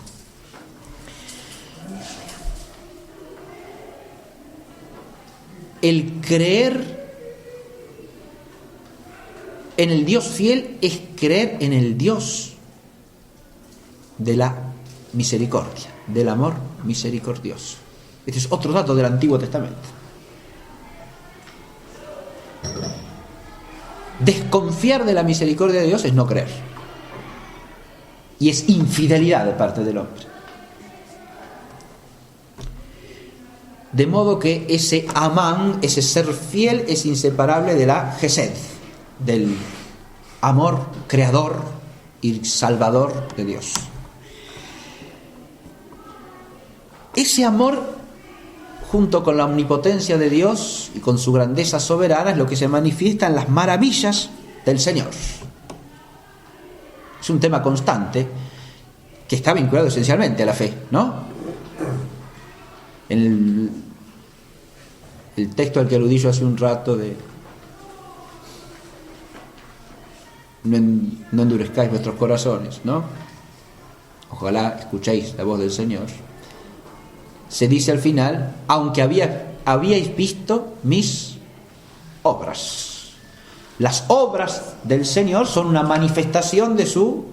El creer en el Dios fiel es creer en el Dios de la misericordia, del amor misericordioso. Este es otro dato del Antiguo Testamento. Desconfiar de la misericordia de Dios es no creer. Y es infidelidad de parte del hombre. De modo que ese amán, ese ser fiel, es inseparable de la gesed, del amor creador y salvador de Dios. Ese amor, junto con la omnipotencia de Dios y con su grandeza soberana, es lo que se manifiesta en las maravillas del Señor. Es un tema constante que está vinculado esencialmente a la fe, ¿no? En el texto al que aludí yo hace un rato de no endurezcáis vuestros corazones, ¿no? Ojalá escuchéis la voz del Señor. Se dice al final, aunque habíais visto mis obras. Las obras del Señor son una manifestación de su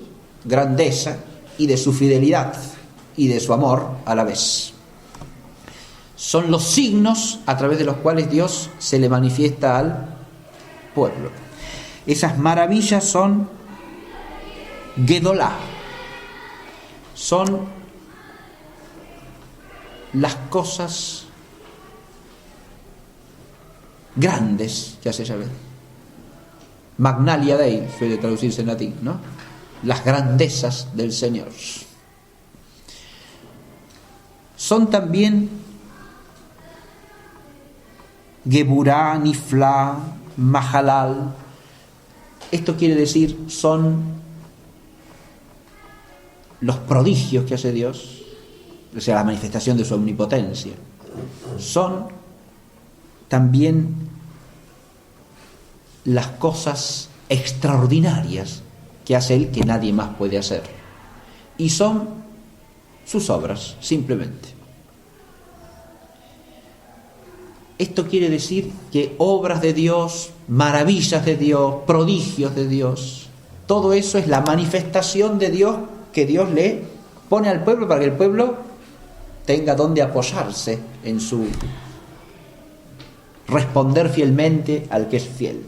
grandeza y de su fidelidad y de su amor a la vez. Son los signos a través de los cuales Dios se le manifiesta al pueblo. Esas maravillas son Gedolá, son las cosas grandes que hace Yahvé. Magnalia Dei suele traducirse en latín, ¿no? Las grandezas del Señor. Son también Geburá, Niflá, Mahalal. Esto quiere decir, son los prodigios que hace Dios, o sea, la manifestación de su omnipotencia. Son también las cosas extraordinarias que hace Él que nadie más puede hacer. Y son sus obras, simplemente. Esto quiere decir que obras de Dios, maravillas de Dios, prodigios de Dios, todo eso es la manifestación de Dios que Dios le pone al pueblo para que el pueblo tenga donde apoyarse en su responder fielmente al que es fiel.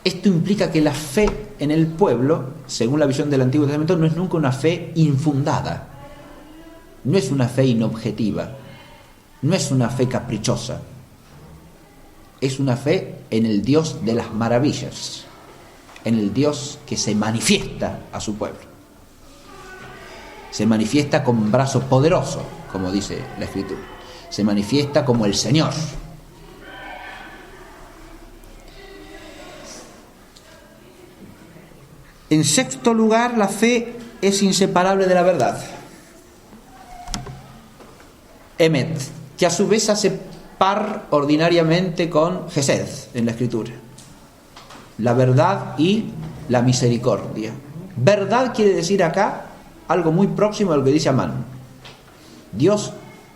Esto implica que la fe en el pueblo, según la visión del Antiguo Testamento, no es nunca una fe infundada, no es una fe inobjetiva, no es una fe caprichosa, es una fe en el Dios de las maravillas, en el Dios que se manifiesta a su pueblo. Se manifiesta con brazo poderoso, como dice la Escritura. Se manifiesta como el Señor. En sexto lugar, la fe es inseparable de la verdad. Emet, que a su vez hace par ordinariamente con Gesed en la Escritura. La verdad y la misericordia. Verdad quiere decir acá algo muy próximo a lo que dice Amán. Dios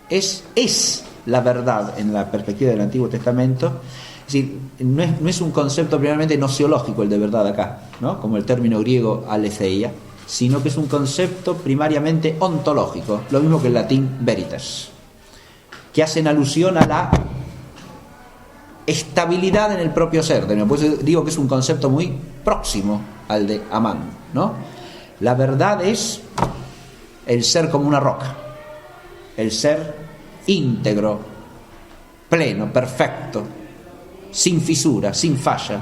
es la verdad en la perspectiva del Antiguo Testamento. Es decir, no es un concepto primeramente nociológico el de verdad acá, ¿no? Como el término griego aletheia, sino que es un concepto primariamente ontológico, lo mismo que el latín veritas, que hacen alusión a la estabilidad en el propio ser. Por eso digo que es un concepto muy próximo al de Amán, ¿no? La verdad es el ser como una roca, el ser íntegro, pleno, perfecto, sin fisura, sin falla,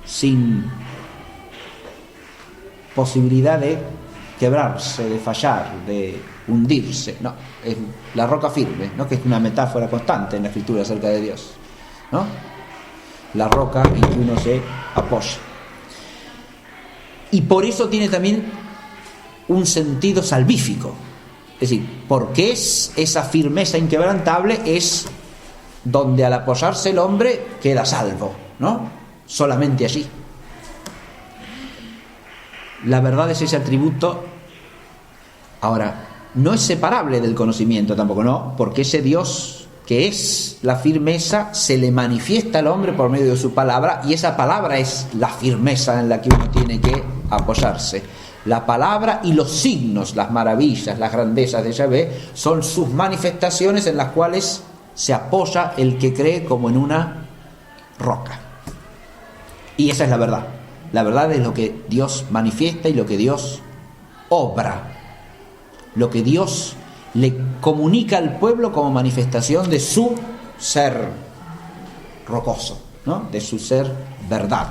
sin posibilidad de quebrarse, de fallar, de hundirse. No, es la roca firme, ¿no? Que es una metáfora constante en la Escritura acerca de Dios, ¿no? La roca en que uno se apoya. Y por eso tiene también un sentido salvífico. Es decir, porque es esa firmeza inquebrantable, es donde al apoyarse el hombre queda salvo, ¿no? Solamente allí. La verdad es ese atributo. Ahora, no es separable del conocimiento tampoco, ¿no? Porque ese Dios que es la firmeza se le manifiesta al hombre por medio de su palabra, y esa palabra es la firmeza en la que uno tiene que apoyarse. La palabra y los signos, las maravillas, las grandezas de Yahvé son sus manifestaciones en las cuales se apoya el que cree como en una roca. Y esa es la verdad. La verdad es lo que Dios manifiesta y lo que Dios obra, lo que Dios le comunica al pueblo como manifestación de su ser rocoso, ¿no? De su ser verdad,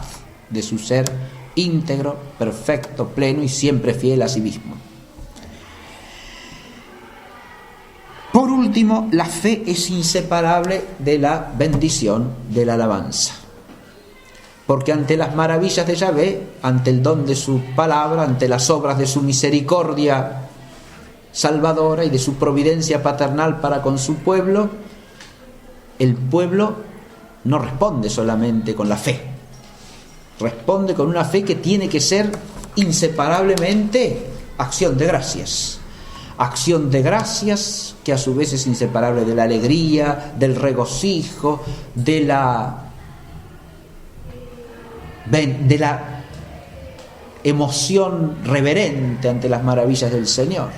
de su ser íntegro, perfecto, pleno y siempre fiel a sí mismo. Por último, la fe es inseparable de la bendición de la alabanza. Porque ante las maravillas de Yahvé, ante el don de su palabra, ante las obras de su misericordia salvadora y de su providencia paternal para con su pueblo, el pueblo no responde solamente con la fe, responde con una fe que tiene que ser inseparablemente acción de gracias. Acción de gracias que a su vez es inseparable de la alegría, del regocijo, de la emoción reverente ante las maravillas del Señor,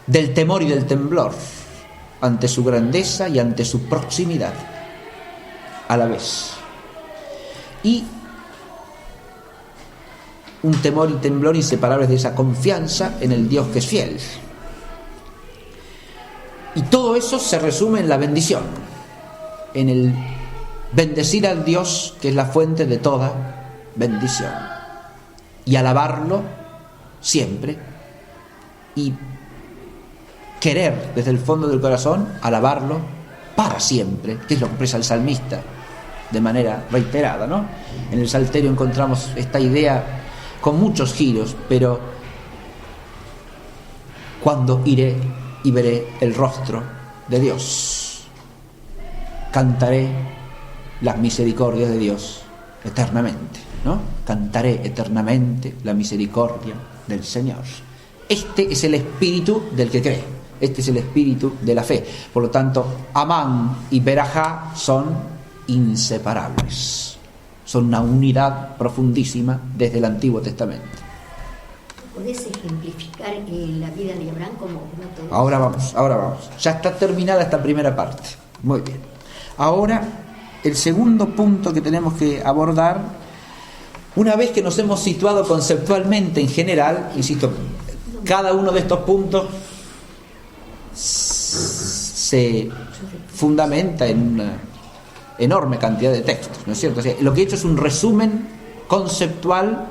del temor y del temblor ante su grandeza y ante su proximidad a la vez. Y un temor y temblor inseparables de esa confianza en el Dios que es fiel. Y todo eso se resume en la bendición, en el bendecir al Dios que es la fuente de toda bendición, y alabarlo siempre, y querer desde el fondo del corazón alabarlo para siempre, que es lo que expresa el salmista de manera reiterada, ¿no? En el Salterio encontramos esta idea con muchos giros, pero cuando iré y veré el rostro de Dios, cantaré las misericordias de Dios eternamente, ¿no? Cantaré eternamente la misericordia del Señor. Este es el espíritu del que cree, este es el espíritu de la fe. Por lo tanto, Amán y Berajá son inseparables, son una unidad profundísima desde el Antiguo Testamento. ¿Podés ejemplificar la vida de Abraham como método? Ahora vamos. Ya está terminada esta primera parte. Muy bien. Ahora, el segundo punto que tenemos que abordar, una vez que nos hemos situado conceptualmente en general, insisto, cada uno de estos puntos se fundamenta en una enorme cantidad de textos, ¿no es cierto? O sea, lo que he hecho es un resumen conceptual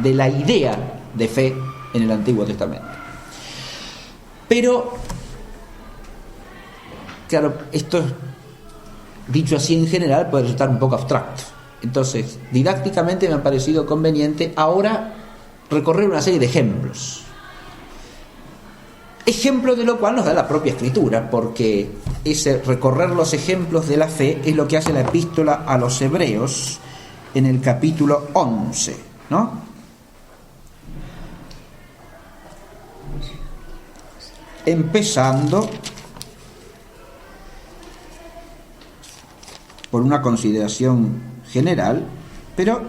de la idea de fe en el Antiguo Testamento. Pero, claro, esto dicho así en general puede resultar un poco abstracto. Entonces, didácticamente me ha parecido conveniente ahora recorrer una serie de ejemplos. Ejemplo de lo cual nos da la propia Escritura, porque ese recorrer los ejemplos de la fe es lo que hace la epístola a los Hebreos en el capítulo 11, ¿no? Empezando por una consideración general, pero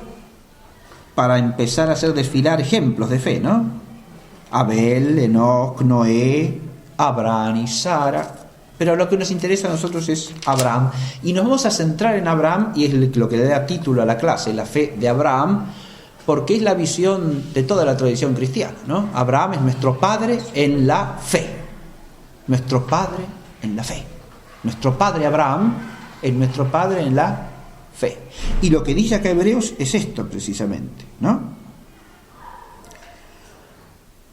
para empezar a hacer desfilar ejemplos de fe, ¿no? Abel, Enoc, Noé, Abraham y Sara. Pero lo que nos interesa a nosotros es Abraham. Y nos vamos a centrar en Abraham, y es lo que le da título a la clase, la fe de Abraham, porque es la visión de toda la tradición cristiana, ¿no? Abraham es nuestro padre en la fe. Nuestro padre en la fe. Nuestro padre Abraham es nuestro padre en la fe. Y lo que dice acá Hebreos es esto precisamente, ¿no?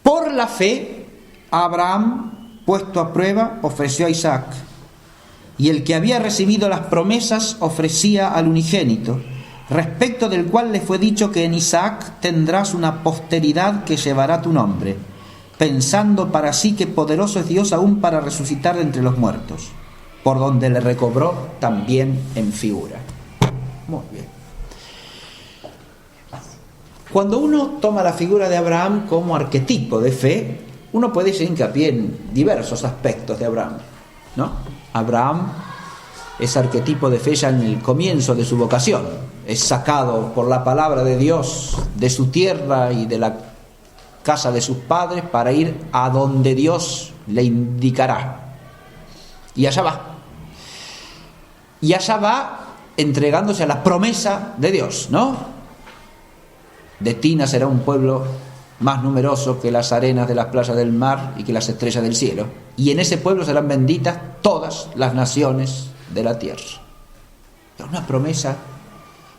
Por la fe, Abraham, puesto a prueba, ofreció a Isaac. Y el que había recibido las promesas ofrecía al unigénito, respecto del cual le fue dicho que en Isaac tendrás una posteridad que llevará tu nombre, pensando para sí que poderoso es Dios aún para resucitar de entre los muertos, por donde le recobró también en figura. Muy bien. Cuando uno toma la figura de Abraham como arquetipo de fe, uno puede hacer hincapié en diversos aspectos de Abraham, ¿no? Abraham es arquetipo de fe ya en el comienzo de su vocación. Es sacado por la palabra de Dios de su tierra y de la casa de sus padres para ir a donde Dios le indicará. Y allá va. Y allá va entregándose a la promesa de Dios, ¿no? De ti nacerá un pueblo más numeroso que las arenas de las playas del mar y que las estrellas del cielo. Y en ese pueblo serán benditas todas las naciones de la tierra. Es una promesa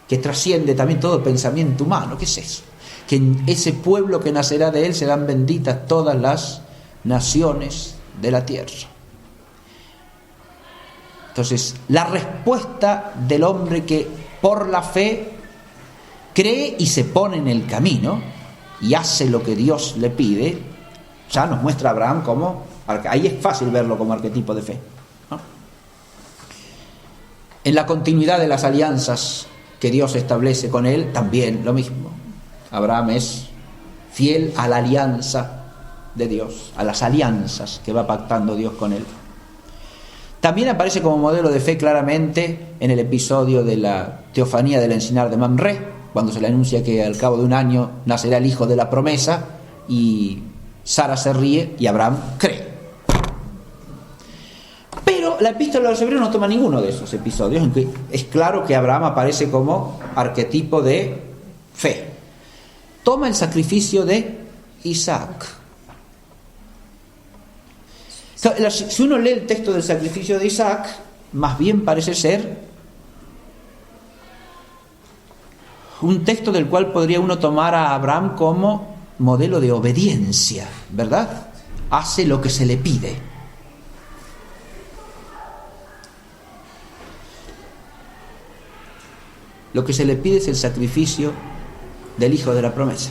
que trasciende también todo pensamiento humano. ¿Qué es eso? Que en ese pueblo que nacerá de él serán benditas todas las naciones de la tierra. Entonces, la respuesta del hombre que por la fe cree y se pone en el camino y hace lo que Dios le pide, ya nos muestra a Abraham como, ahí es fácil verlo como arquetipo de fe, ¿no? En la continuidad de las alianzas que Dios establece con él, también lo mismo. Abraham es fiel a la alianza de Dios, a las alianzas que va pactando Dios con él. También aparece como modelo de fe claramente en el episodio de la teofanía del encinar de Mamre, cuando se le anuncia que al cabo de un año nacerá el hijo de la promesa, y Sara se ríe y Abraham cree. Pero la epístola de los Hebreos no toma ninguno de esos episodios en que es claro que Abraham aparece como arquetipo de fe. Toma el sacrificio de Isaac. Si uno lee el texto del sacrificio de Isaac, más bien parece ser un texto del cual podría uno tomar a Abraham como modelo de obediencia, ¿verdad? Hace lo que se le pide. Lo que se le pide es el sacrificio del hijo de la promesa.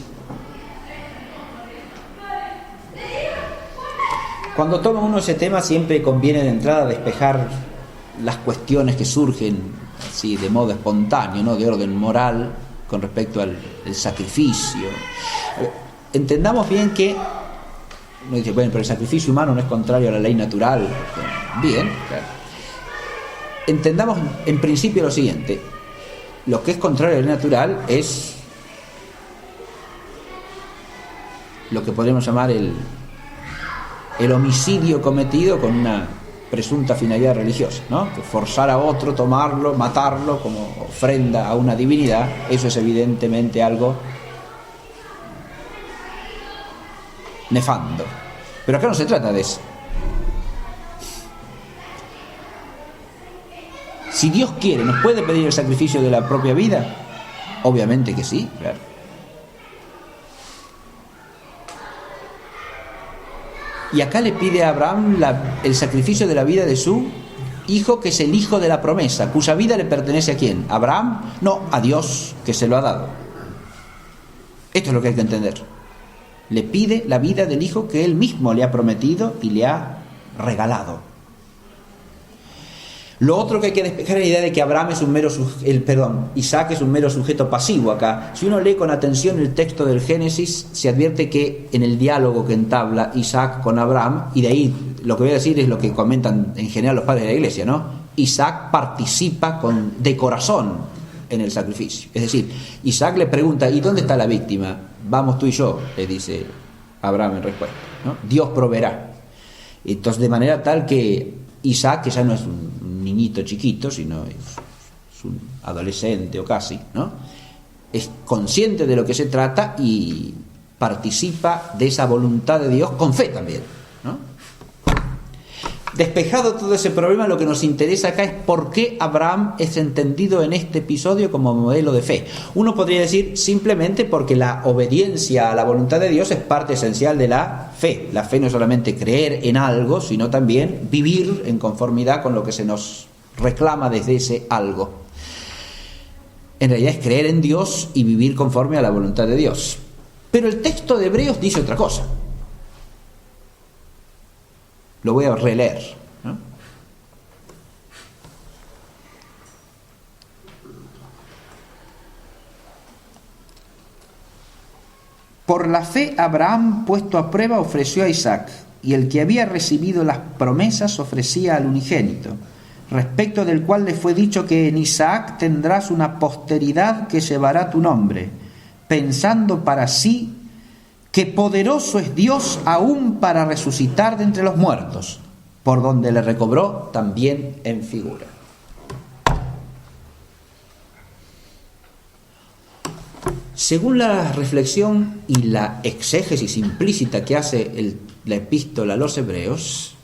Cuando toma uno ese tema, siempre conviene de entrada despejar las cuestiones que surgen así de modo espontáneo, ¿no? De orden moral con respecto al sacrificio. Entendamos bien que uno dice, bueno, pero el sacrificio humano no es contrario a la ley natural. Bien, claro. Entendamos en principio lo siguiente: lo que es contrario a la ley natural es lo que podemos llamar el homicidio cometido con una presunta finalidad religiosa, ¿no? Que forzar a otro, tomarlo, matarlo como ofrenda a una divinidad, eso es evidentemente algo nefando. Pero acá no se trata de eso. Si Dios quiere, ¿nos puede pedir el sacrificio de la propia vida? Obviamente que sí, claro. Y acá le pide a Abraham el sacrificio de la vida de su hijo, que es el hijo de la promesa, cuya vida le pertenece ¿a quién? ¿A Abraham? No, a Dios, que se lo ha dado. Esto es lo que hay que entender. Le pide la vida del hijo que él mismo le ha prometido y le ha regalado. Lo otro que hay que despejar es la idea de que Isaac es un mero sujeto pasivo acá. Si uno lee con atención el texto del Génesis, se advierte que en el diálogo que entabla Isaac con Abraham, y de ahí lo que voy a decir es lo que comentan en general los padres de la iglesia, ¿no? Isaac participa de corazón en el sacrificio. Es decir, Isaac le pregunta: ¿y dónde está la víctima? Vamos tú y yo, le dice Abraham en respuesta, ¿no? Dios proveerá. Entonces, de manera tal que Isaac, que ya no es un niñito chiquito, sino es un adolescente o casi, ¿no?, es consciente de lo que se trata y participa de esa voluntad de Dios con fe también, ¿no? Despejado todo ese problema, lo que nos interesa acá es por qué Abraham es entendido en este episodio como modelo de fe. Uno podría decir simplemente porque la obediencia a la voluntad de Dios es parte esencial de la fe. La fe no es solamente creer en algo, sino también vivir en conformidad con lo que se nos reclama desde ese algo. En realidad es creer en Dios y vivir conforme a la voluntad de Dios. Pero el texto de Hebreos dice otra cosa. Lo voy a releer, ¿no? Por la fe Abraham, puesto a prueba, ofreció a Isaac, y el que había recibido las promesas ofrecía al unigénito, respecto del cual le fue dicho que en Isaac tendrás una posteridad que llevará tu nombre, pensando para sí que poderoso es Dios aún para resucitar de entre los muertos, por donde le recobró también en figura. Según la reflexión y la exégesis implícita que hace la epístola a los Hebreos,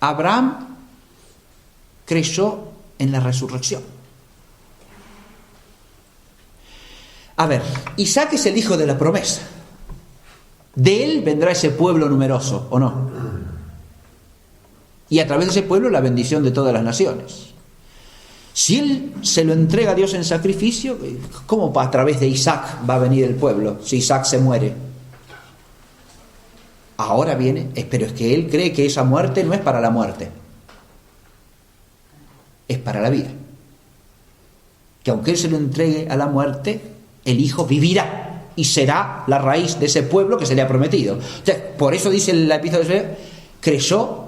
Abraham creyó en la resurrección. A ver, Isaac es el hijo de la promesa. De él vendrá ese pueblo numeroso, ¿o no? Y a través de ese pueblo la bendición de todas las naciones. Si él se lo entrega a Dios en sacrificio, ¿cómo a través de Isaac va a venir el pueblo si Isaac se muere? Ahora viene, pero es que él cree que esa muerte no es para la muerte, es para la vida. Que aunque él se lo entregue a la muerte, el hijo vivirá y será la raíz de ese pueblo que se le ha prometido. O sea, por eso dice la epístola de Hebreos, creyó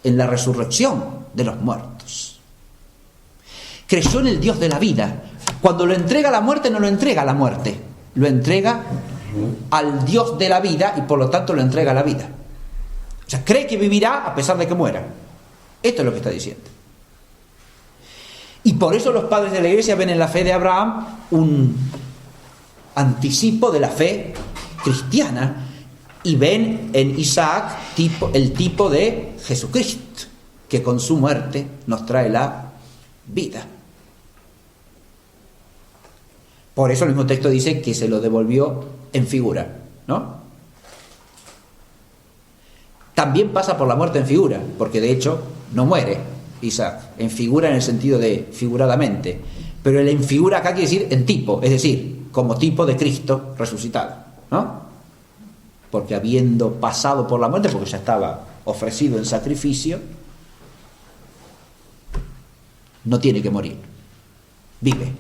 en la resurrección de los muertos. Creyó en el Dios de la vida. Cuando lo entrega a la muerte, no lo entrega a la muerte, lo entrega al Dios de la vida y por lo tanto lo entrega a la vida. O sea, cree que vivirá a pesar de que muera. Esto es lo que está diciendo. Y por eso los padres de la iglesia ven en la fe de Abraham un anticipo de la fe cristiana y ven en Isaac el tipo de Jesucristo, que con su muerte nos trae la vida. Por eso el mismo texto dice que se lo devolvió en figura, ¿no? También pasa por la muerte en figura, porque de hecho no muere Isaac, en figura en el sentido de figuradamente, pero el en figura acá quiere decir en tipo, es decir, como tipo de Cristo resucitado, ¿no? Porque habiendo pasado por la muerte, porque ya estaba ofrecido en sacrificio, no tiene que morir, vive.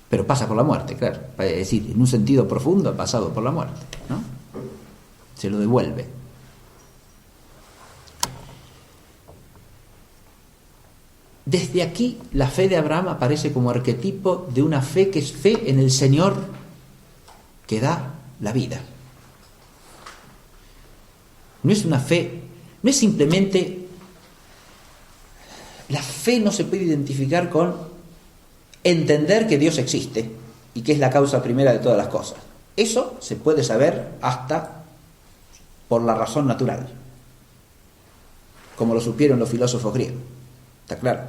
Pero pasa por la muerte, claro, es decir, en un sentido profundo ha pasado por la muerte, ¿no? Se lo devuelve. Desde aquí la fe de Abraham aparece como arquetipo de una fe que es fe en el Señor que da la vida. No es una fe, no es simplemente... La fe no se puede identificar con entender que Dios existe y que es la causa primera de todas las cosas. Eso se puede saber hasta por la razón natural. como lo supieron los filósofos griegos. ¿Está claro?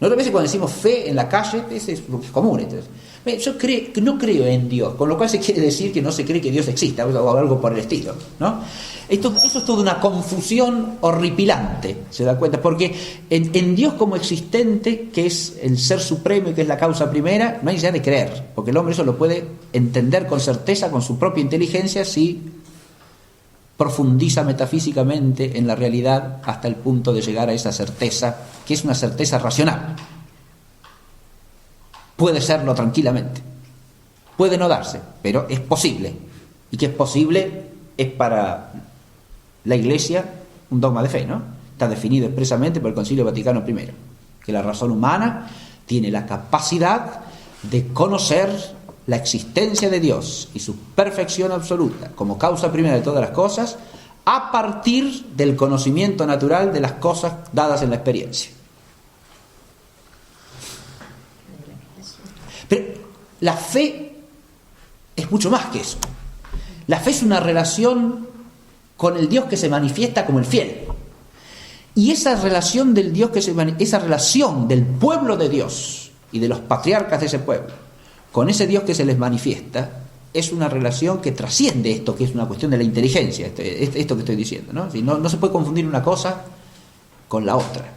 Nosotros a veces cuando decimos fe en la calle, es común. Entonces, yo no creo en Dios, con lo cual se quiere decir que no se cree que Dios exista o algo por el estilo, ¿no? Eso es toda una confusión horripilante, ¿se da cuenta? Porque en Dios como existente, que es el ser supremo y que es la causa primera, no hay necesidad de creer, porque el hombre eso lo puede entender con certeza, con su propia inteligencia, si profundiza metafísicamente en la realidad hasta el punto de llegar a esa certeza, que es una certeza racional. Puede serlo tranquilamente, puede no darse, pero es posible, y que es posible es para la Iglesia un dogma de fe, ¿no? Está definido expresamente por el Concilio Vaticano I, que la razón humana tiene la capacidad de conocer la existencia de Dios y su perfección absoluta como causa primera de todas las cosas a partir del conocimiento natural de las cosas dadas en la experiencia. Pero la fe es mucho más que eso. La fe es una relación con el Dios que se manifiesta como el fiel. Y esa relación del Dios esa relación del pueblo de Dios y de los patriarcas de ese pueblo con ese Dios que se les manifiesta, es una relación que trasciende esto, que es una cuestión de la inteligencia, esto que estoy diciendo, ¿no? No se puede confundir una cosa con la otra.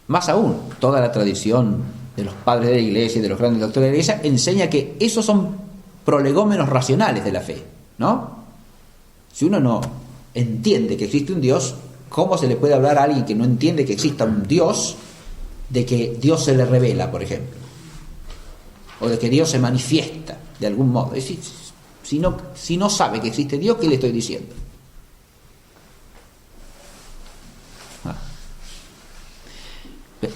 Más aún, toda la tradición de los padres de la Iglesia y de los grandes doctores de la Iglesia enseña que esos son prolegómenos racionales de la fe, ¿no? Si uno no entiende que existe un Dios, ¿cómo se le puede hablar a alguien que no entiende que exista un Dios de que Dios se le revela, por ejemplo? O de que Dios se manifiesta de algún modo. Es decir, si no sabe que existe Dios, ¿qué le estoy diciendo?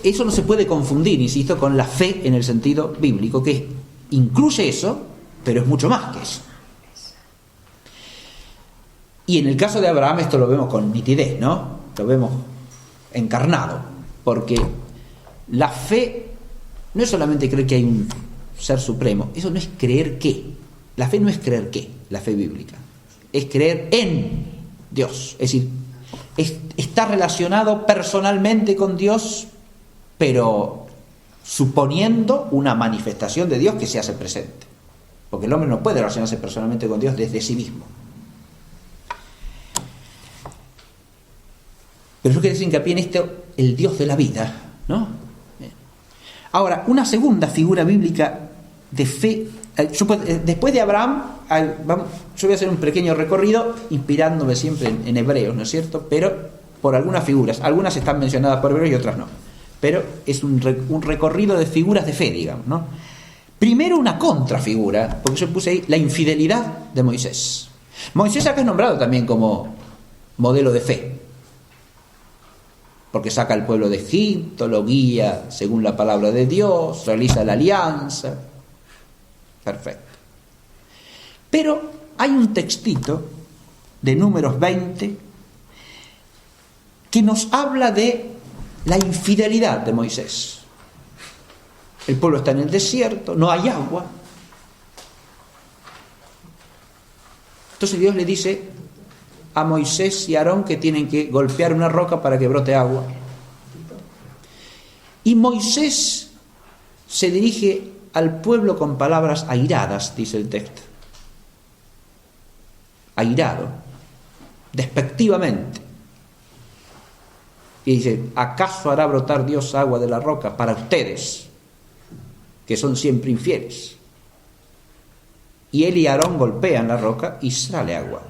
Eso no se puede confundir, insisto, con la fe en el sentido bíblico, que incluye eso, pero es mucho más que eso. Y en el caso de Abraham esto lo vemos con nitidez, ¿no? Lo vemos encarnado, porque la fe no es solamente creer que hay un ser supremo, eso no es creer que. La fe no es creer que, la fe bíblica. Es creer en Dios. Es decir, está relacionado personalmente con Dios, pero suponiendo una manifestación de Dios que se hace presente. Porque el hombre no puede relacionarse personalmente con Dios desde sí mismo. Pero yo quiero decir hincapié en esto, el Dios de la vida, ¿no? Ahora, una segunda figura bíblica de fe, después de Abraham, yo voy a hacer un pequeño recorrido inspirándome siempre en Hebreos, ¿no es cierto? Pero por algunas figuras, algunas están mencionadas por Hebreos y otras no. Pero es un recorrido de figuras de fe, digamos, ¿no? Primero una contrafigura, porque yo puse ahí la infidelidad de Moisés. Moisés acá es nombrado también como modelo de fe, porque saca al pueblo de Egipto, lo guía según la palabra de Dios, realiza la alianza. Perfecto. Pero hay un textito de Números 20 que nos habla de la infidelidad de Moisés. El pueblo está en el desierto, no hay agua. Entonces Dios le dice a Moisés y a Aarón que tienen que golpear una roca para que brote agua. Y Moisés se dirige al pueblo con palabras airadas, dice el texto. Airado, despectivamente. Y dice, ¿acaso hará brotar Dios agua de la roca para ustedes, que son siempre infieles? Y él y Aarón golpean la roca y sale agua.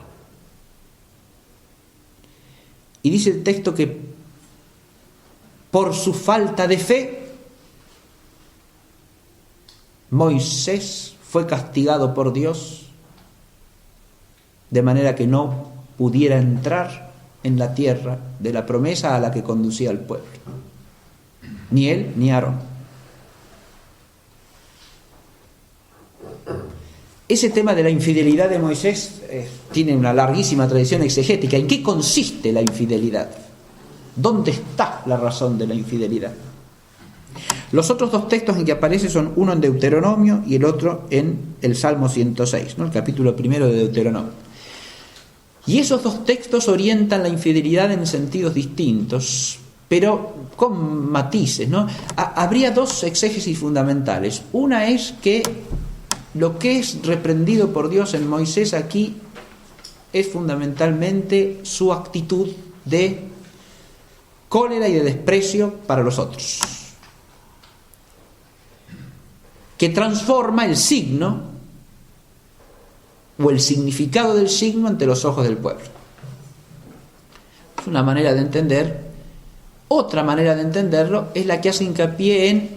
Y dice el texto que por su falta de fe, Moisés fue castigado por Dios de manera que no pudiera entrar en la tierra de la promesa a la que conducía al pueblo. Ni él ni Aarón. Ese tema de la infidelidad de Moisés tiene una larguísima tradición exegética. ¿En qué consiste la infidelidad? ¿Dónde está la razón de la infidelidad? Los otros dos textos en que aparece son uno en Deuteronomio y el otro en el Salmo 106, ¿no? El capítulo primero de Deuteronomio. Y esos dos textos orientan la infidelidad en sentidos distintos, pero con matices, ¿no? Habría dos exégesis fundamentales. Una es que lo que es reprendido por Dios en Moisés aquí es fundamentalmente su actitud de cólera y de desprecio para los otros, que transforma el signo o el significado del signo ante los ojos del pueblo. Es una manera de entender. Otra manera de entenderlo es la que hace hincapié en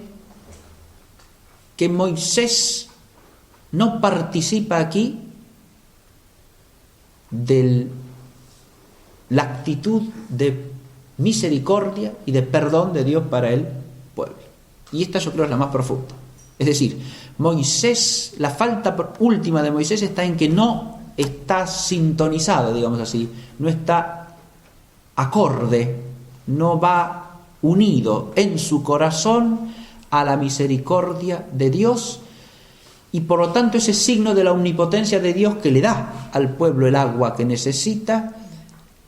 que Moisés no participa aquí de la actitud de misericordia y de perdón de Dios para el pueblo. Y esta yo creo es la más profunda. Es decir, Moisés, la falta última de Moisés está en que no está sintonizado, digamos así, no está acorde, no va unido en su corazón a la misericordia de Dios, y por lo tanto ese signo de la omnipotencia de Dios que le da al pueblo el agua que necesita,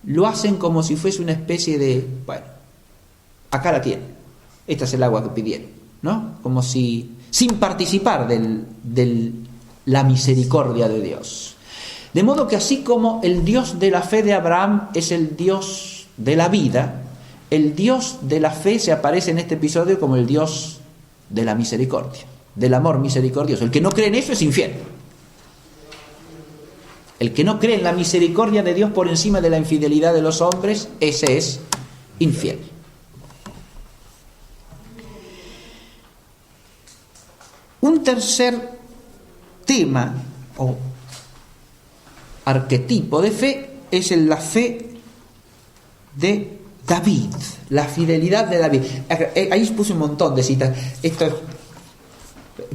lo hacen como si fuese una especie de, bueno, acá la tienen, esta es el agua que pidieron, ¿no? Como si, sin participar de la misericordia de Dios. De modo que así como el Dios de la fe de Abraham es el Dios de la vida, el Dios de la fe se aparece en este episodio como el Dios de la misericordia, del amor misericordioso. El que no cree en eso es infiel. El que no cree en la misericordia de Dios por encima de la infidelidad de los hombres, ese es infiel. Un tercer tema o arquetipo de fe es la fe de David, la fidelidad de David. Ahí puse un montón de citas.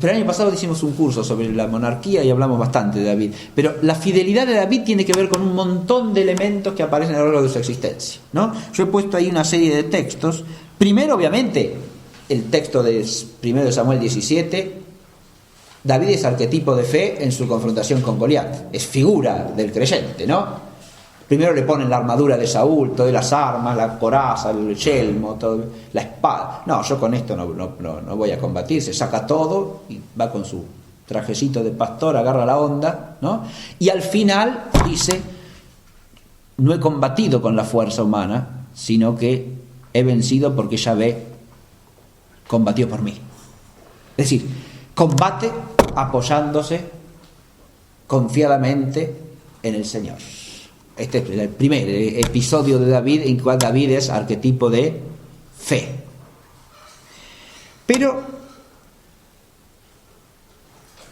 Pero el año pasado hicimos un curso sobre la monarquía y hablamos bastante de David. Pero la fidelidad de David tiene que ver con un montón de elementos que aparecen a lo largo de su existencia, ¿no? Yo he puesto ahí una serie de textos. Primero, obviamente, el texto de 1 Samuel 17. David es arquetipo de fe en su confrontación con Goliat. Es figura del creyente, ¿no? Primero le ponen la armadura de Saúl, todas las armas, la coraza, el yelmo, todo, la espada. No, yo con esto no voy a combatir. Se saca todo y va con su trajecito de pastor, agarra la onda, ¿no? Y al final dice, no he combatido con la fuerza humana, sino que he vencido porque Yahvé combatió por mí. Es decir, combate apoyándose confiadamente en el Señor. Este es el primer episodio de David en cual David es arquetipo de fe. Pero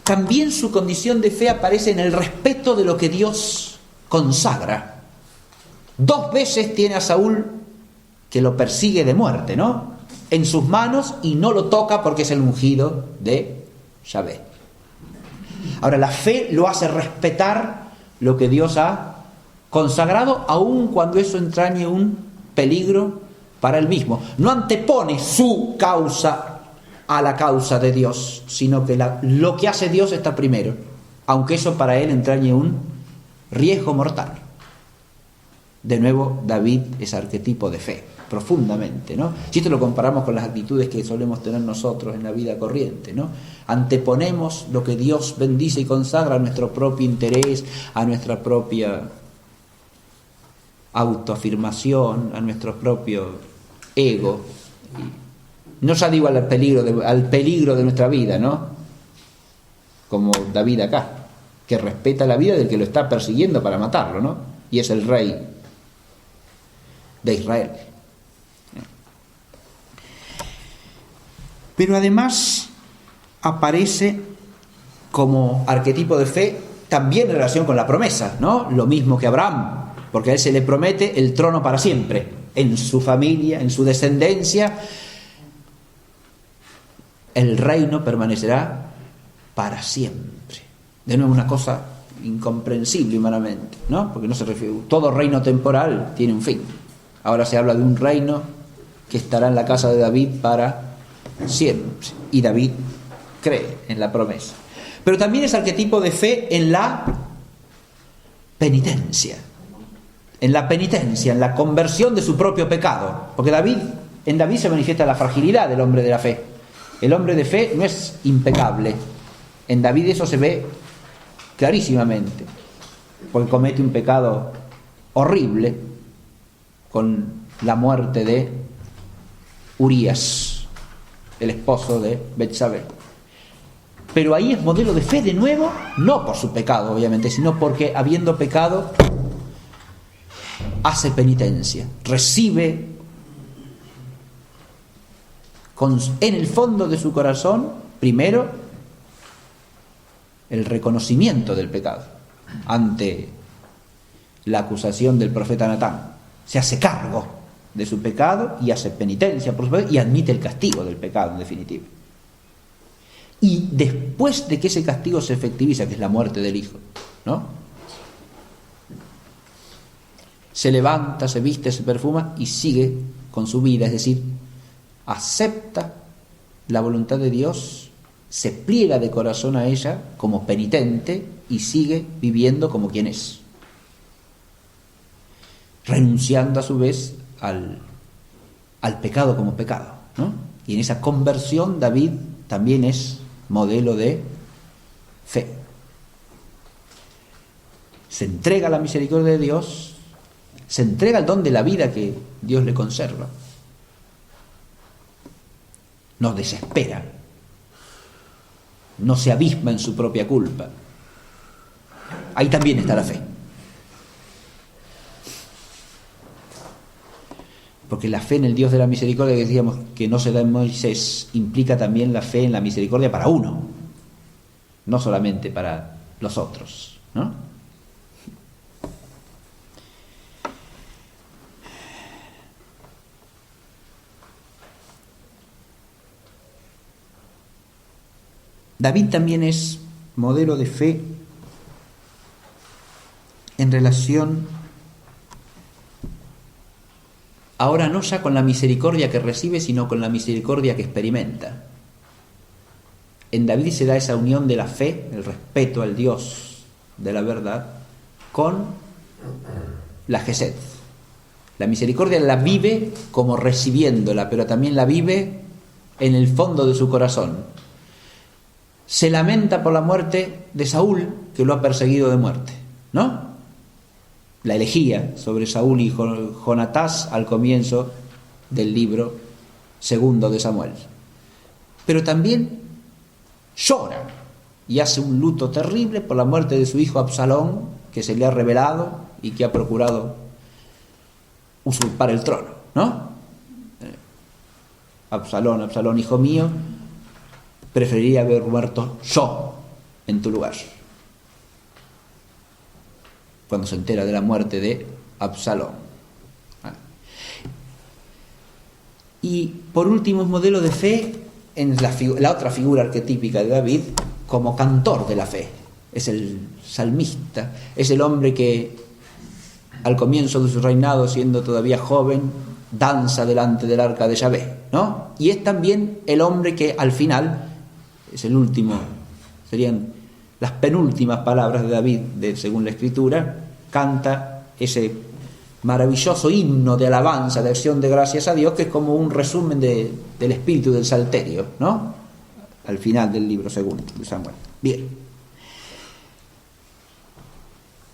también su condición de fe aparece en el respeto de lo que Dios consagra. 2 veces tiene a Saúl que lo persigue de muerte, ¿no? En sus manos, y no lo toca porque es el ungido de Yahvé. Ahora, la fe lo hace respetar lo que Dios ha consagrado, aun cuando eso entrañe un peligro para él mismo. No antepone su causa a la causa de Dios, sino que lo que hace Dios está primero, aunque eso para él entrañe un riesgo mortal. De nuevo, David es arquetipo de fe, profundamente, ¿no? Si esto lo comparamos con las actitudes que solemos tener nosotros en la vida corriente, ¿no? Anteponemos lo que Dios bendice y consagra a nuestro propio interés, a nuestra propia autoafirmación, a nuestro propio ego. No ya digo al peligro de nuestra vida, ¿no? Como David acá, que respeta la vida del que lo está persiguiendo para matarlo, ¿no? Y es el rey de Israel. Pero además aparece como arquetipo de fe también en relación con la promesa, ¿no? Lo mismo que Abraham, porque a él se le promete el trono para siempre, en su familia, en su descendencia. El reino permanecerá para siempre. De nuevo, una cosa incomprensible humanamente, ¿no? Porque no se refiere, todo reino temporal tiene un fin. Ahora se habla de un reino que estará en la casa de David para siempre. Y David cree en la promesa. Pero también es arquetipo de fe en la penitencia. en la penitencia, en la conversión de su propio pecado. Porque en David se manifiesta la fragilidad del hombre de la fe. El hombre de fe no es impecable. En David eso se ve clarísimamente, porque comete un pecado horrible con la muerte de Urías, el esposo de Betsabé. Pero ahí es modelo de fe de nuevo, no por su pecado obviamente, sino porque habiendo pecado hace penitencia, recibe en el fondo de su corazón primero el reconocimiento del pecado ante la acusación del profeta Natán. Se hace cargo de su pecado y hace penitencia por su pecado y admite el castigo del pecado en definitiva. Y después de que ese castigo se efectiviza, que es la muerte del hijo, ¿no?, se levanta, se viste, se perfuma y sigue con su vida, es decir, acepta la voluntad de Dios, se pliega de corazón a ella como penitente y sigue viviendo como quien es, renunciando a su vez al pecado como pecado, ¿no? Y en esa conversión David también es modelo de fe. Se entrega a la misericordia de Dios, se entrega al don de la vida que Dios le conserva. No desespera, no se abisma en su propia culpa. Ahí también está la fe. Porque la fe en el Dios de la misericordia, que decíamos que no se da en Moisés, implica también la fe en la misericordia para uno, no solamente para los otros, ¿no? David también es modelo de fe en relación, ahora no ya con la misericordia que recibe, sino con la misericordia que experimenta. En David se da esa unión de la fe, el respeto al Dios de la verdad, con la gesed. La misericordia la vive como recibiéndola, pero también la vive en el fondo de su corazón. Se lamenta por la muerte de Saúl, que lo ha perseguido de muerte, ¿no? La elegía sobre Saúl y Jonatás al comienzo del libro segundo de Samuel. Pero también llora y hace un luto terrible por la muerte de su hijo Absalón, que se le ha revelado y que ha procurado usurpar el trono, ¿no? Absalón, hijo mío, preferiría haber muerto yo en tu lugar. Cuando se entera de la muerte de Absalón. Y por último, es modelo de fe en la otra figura arquetípica de David, como cantor de la fe. Es el salmista, es el hombre que al comienzo de su reinado, siendo todavía joven, danza delante del arca de Yahvé, ¿no? Y es también el hombre que al final, es el último, serían las penúltimas palabras de David, según la Escritura, canta ese maravilloso himno de alabanza, de acción de gracias a Dios, que es como un resumen del espíritu del Salterio, ¿no? Al final del libro segundo de Samuel. Bien.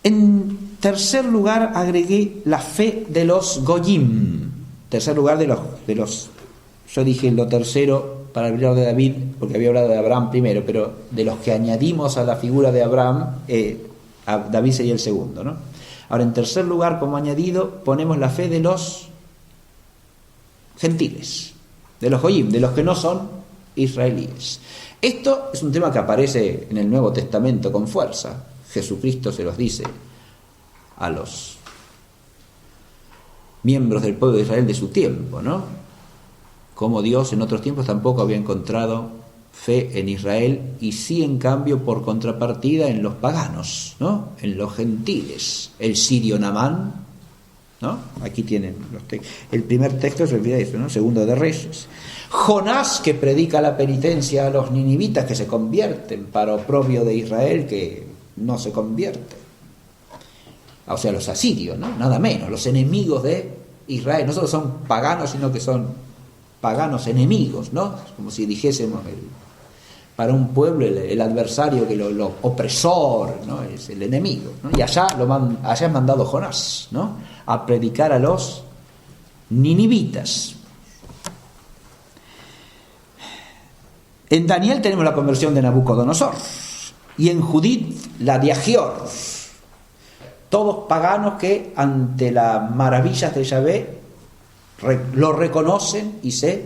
En tercer lugar agregué la fe de los Goyim. Tercer lugar de los yo dije lo tercero para hablar de David, porque había hablado de Abraham primero, pero de los que añadimos a la figura de Abraham, a David sería el segundo, ¿no? Ahora, en tercer lugar, como añadido, ponemos la fe de los gentiles, de los Goyim, de los que no son israelíes. Esto es un tema que aparece en el Nuevo Testamento con fuerza. Jesucristo se los dice a los miembros del pueblo de Israel de su tiempo, ¿no? Como Dios en otros tiempos tampoco había encontrado fe en Israel, y sí, en cambio, por contrapartida, en los paganos, ¿no? En los gentiles. El sirio Naamán, ¿no? Aquí tienen el primer texto se refiere a eso, ¿no? Segundo de Reyes. Jonás, que predica la penitencia a los ninivitas que se convierten, para oprobio de Israel que no se convierte. o sea, los asirios, ¿no? Nada menos, los enemigos de Israel. No solo son paganos, sino que son paganos enemigos, ¿no? Como si dijésemos, para un pueblo el adversario, que lo opresor, ¿no? Es el enemigo, ¿no? Y allá es mandado Jonás, ¿no? A predicar a los ninivitas. En Daniel tenemos la conversión de Nabucodonosor, y en Judith la de Agior. Todos paganos que ante las maravillas de Yahvé lo reconocen y se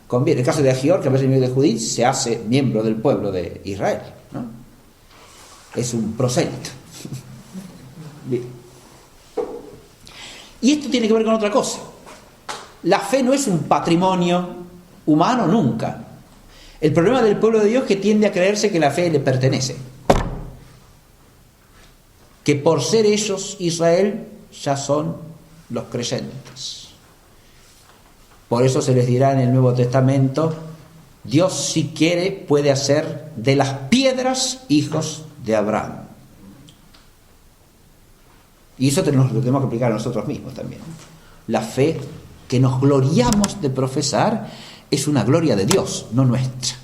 convierten. En el caso de Agior, que aparece en el libro de Judith, se hace miembro del pueblo de Israel, ¿no? Es un prosélito. Bien. Y esto tiene que ver con otra cosa. La fe no es un patrimonio humano nunca. El problema del pueblo de Dios es que tiende a creerse que la fe le pertenece. Que por ser ellos Israel ya son los creyentes. Por eso se les dirá en el Nuevo Testamento: Dios, si quiere, puede hacer de las piedras hijos de Abraham. Y eso lo tenemos que aplicar a nosotros mismos también. La fe que nos gloriamos de profesar es una gloria de Dios, no nuestra.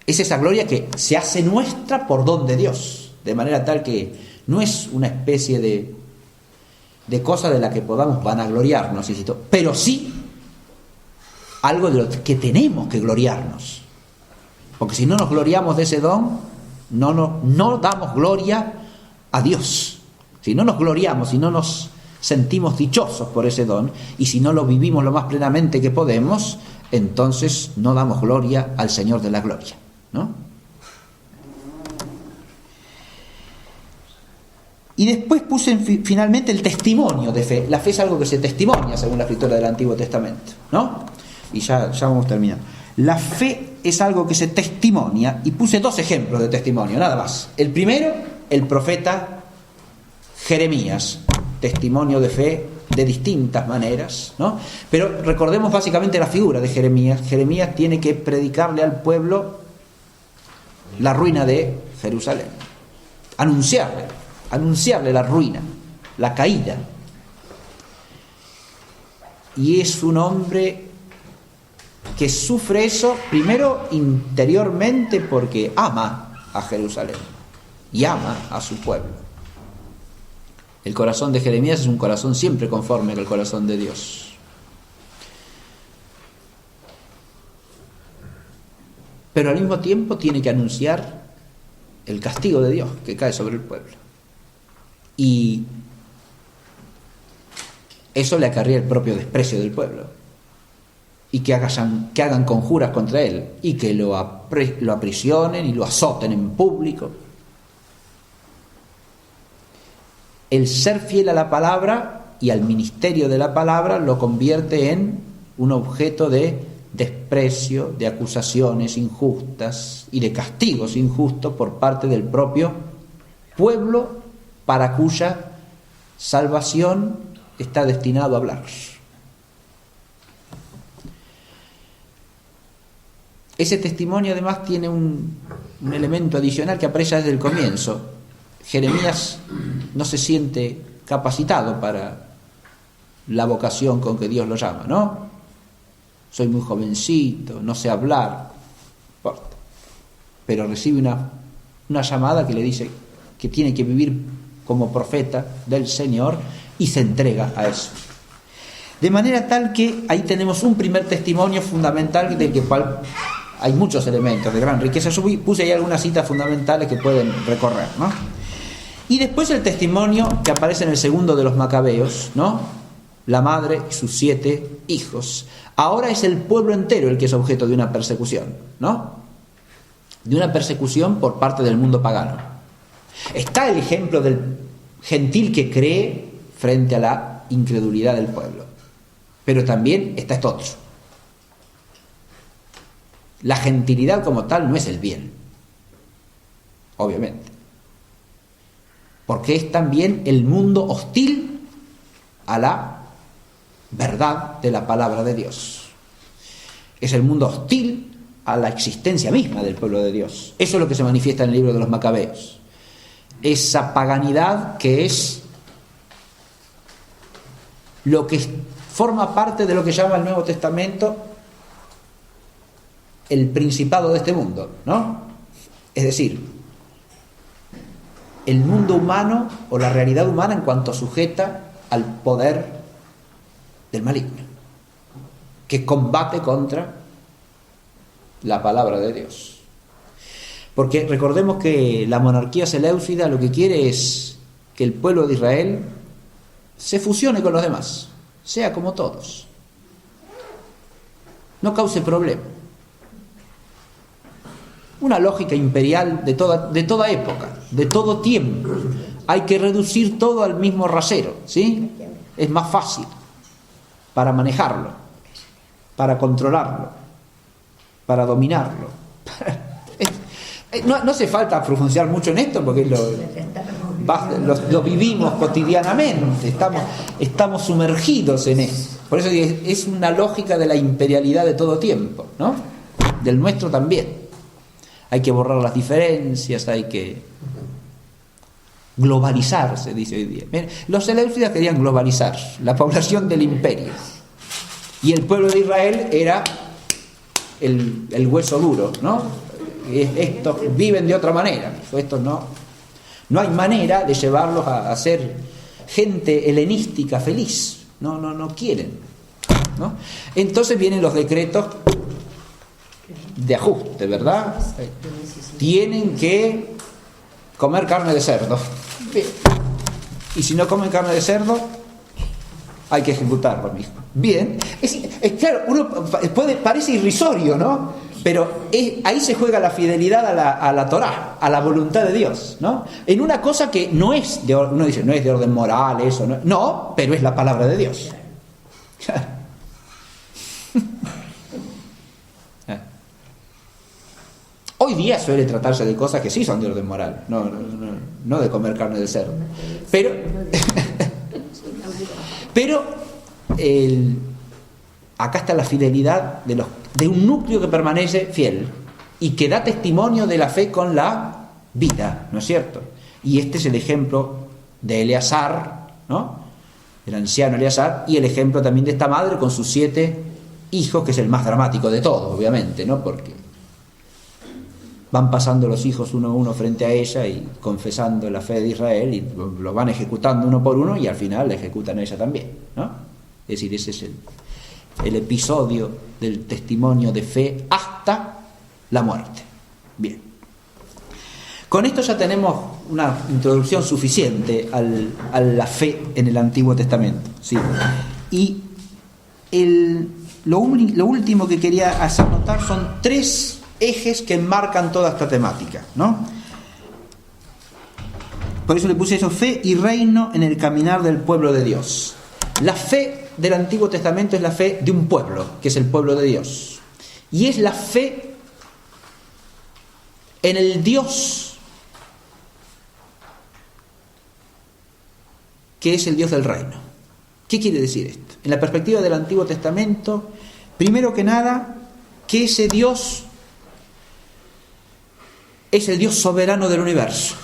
Es esa gloria que se hace nuestra por don de Dios, de manera tal que no es una especie de cosa de la que podamos vanagloriarnos, pero sí algo de lo que tenemos que gloriarnos. Porque si no nos gloriamos de ese don, no damos gloria a Dios. Si no nos gloriamos, si no nos sentimos dichosos por ese don, y si no lo vivimos lo más plenamente que podemos, entonces no damos gloria al Señor de la gloria, ¿no? Y después puse finalmente el testimonio de fe. La fe es algo que se testimonia según la escritura del Antiguo Testamento, ¿no? Y ya vamos terminando. La fe es algo que se testimonia, y puse 2 ejemplos de testimonio, nada más. El primero, el profeta Jeremías, testimonio de fe de distintas maneras, ¿no? Pero recordemos básicamente la figura de Jeremías. Jeremías tiene que predicarle al pueblo la ruina de Jerusalén, anunciarle la ruina, la caída. Y es un hombre que sufre eso, primero interiormente, porque ama a Jerusalén y ama a su pueblo. El corazón de Jeremías es un corazón siempre conforme al corazón de Dios. Pero al mismo tiempo tiene que anunciar el castigo de Dios que cae sobre el pueblo. Y eso le acarrea el propio desprecio del pueblo. Y que hagan conjuras contra él, y que lo aprisionen y lo azoten en público. El ser fiel a la palabra y al ministerio de la palabra lo convierte en un objeto de desprecio, de acusaciones injustas y de castigos injustos por parte del propio pueblo para cuya salvación está destinado a hablar. Ese testimonio además tiene un elemento adicional que aparece desde el comienzo. Jeremías no se siente capacitado para la vocación con que Dios lo llama, ¿no? Soy muy jovencito, no sé hablar, importa. Pero recibe una llamada que le dice que tiene que vivir como profeta del Señor, y se entrega a eso. De manera tal que ahí tenemos un primer testimonio fundamental del que cual hay muchos elementos de gran riqueza. Yo puse ahí algunas citas fundamentales que pueden recorrer, ¿no? Y después el testimonio que aparece en el segundo de los Macabeos, ¿no? La madre y sus 7 hijos. Ahora es el pueblo entero el que es objeto de una persecución, ¿no? De una persecución por parte del mundo pagano. Está el ejemplo del gentil que cree frente a la incredulidad del pueblo. Pero también está esto otro. La gentilidad como tal no es el bien, obviamente. Porque es también el mundo hostil a la verdad de la palabra de Dios. Es el mundo hostil a la existencia misma del pueblo de Dios. Eso es lo que se manifiesta en el libro de los Macabeos. Esa paganidad que es lo que forma parte de lo que llama el Nuevo Testamento el principado de este mundo, ¿no? Es decir, el mundo humano o la realidad humana en cuanto sujeta al poder del maligno, que combate contra la palabra de Dios. Porque recordemos que la monarquía seleucida lo que quiere es que el pueblo de Israel se fusione con los demás, sea como todos, no cause problema. Una lógica imperial de toda época, de todo tiempo. Hay que reducir todo al mismo rasero, ¿sí? Es más fácil para manejarlo, para controlarlo, para dominarlo. No hace falta profundizar mucho en esto porque lo vivimos cotidianamente, estamos sumergidos en eso. Por eso es una lógica de la imperialidad de todo tiempo, ¿no? Del nuestro también. Hay que borrar las diferencias, hay que globalizarse, dice hoy día. Miren, los seleucidas querían globalizar la población del imperio. Y el pueblo de Israel era el hueso duro, ¿no? Estos viven de otra manera. Estos no hay manera de llevarlos a ser gente helenística feliz. No quieren, ¿no? Entonces vienen los decretos de ajuste, ¿verdad? Tienen que comer carne de cerdo. Bien. Y si no comen carne de cerdo, hay que ejecutarlo mismo. Bien. Es claro, parece irrisorio, ¿no? Pero ahí se juega la fidelidad a la Torá, a la voluntad de Dios, ¿no? En una cosa que no es uno dice, no es de orden moral, eso, no, pero es la palabra de Dios. Hoy día suele tratarse de cosas que sí son de orden moral, no de comer carne de cerdo. Pero acá está la fidelidad de un núcleo que permanece fiel y que da testimonio de la fe con la vida, ¿no es cierto? Y este es el ejemplo de Eleazar, ¿no? El anciano Eleazar, y el ejemplo también de esta madre con sus 7 hijos, que es el más dramático de todos, obviamente, ¿no? Porque van pasando los hijos uno a uno frente a ella y confesando la fe de Israel y lo van ejecutando uno por uno y al final la ejecutan a ella también, ¿no? Es decir, ese es el episodio del testimonio de fe hasta la muerte. Bien. Con esto ya tenemos una introducción suficiente a la fe en el Antiguo Testamento, ¿sí? Y lo último que quería hacer notar son 3 ejes que enmarcan toda esta temática, ¿no? Por eso le puse eso: fe y reino en el caminar del pueblo de Dios. La fe del Antiguo Testamento es la fe de un pueblo, que es el pueblo de Dios. Y es la fe en el Dios que es el Dios del reino. ¿Qué quiere decir esto? En la perspectiva del Antiguo Testamento, primero que nada, que ese Dios es el Dios soberano del universo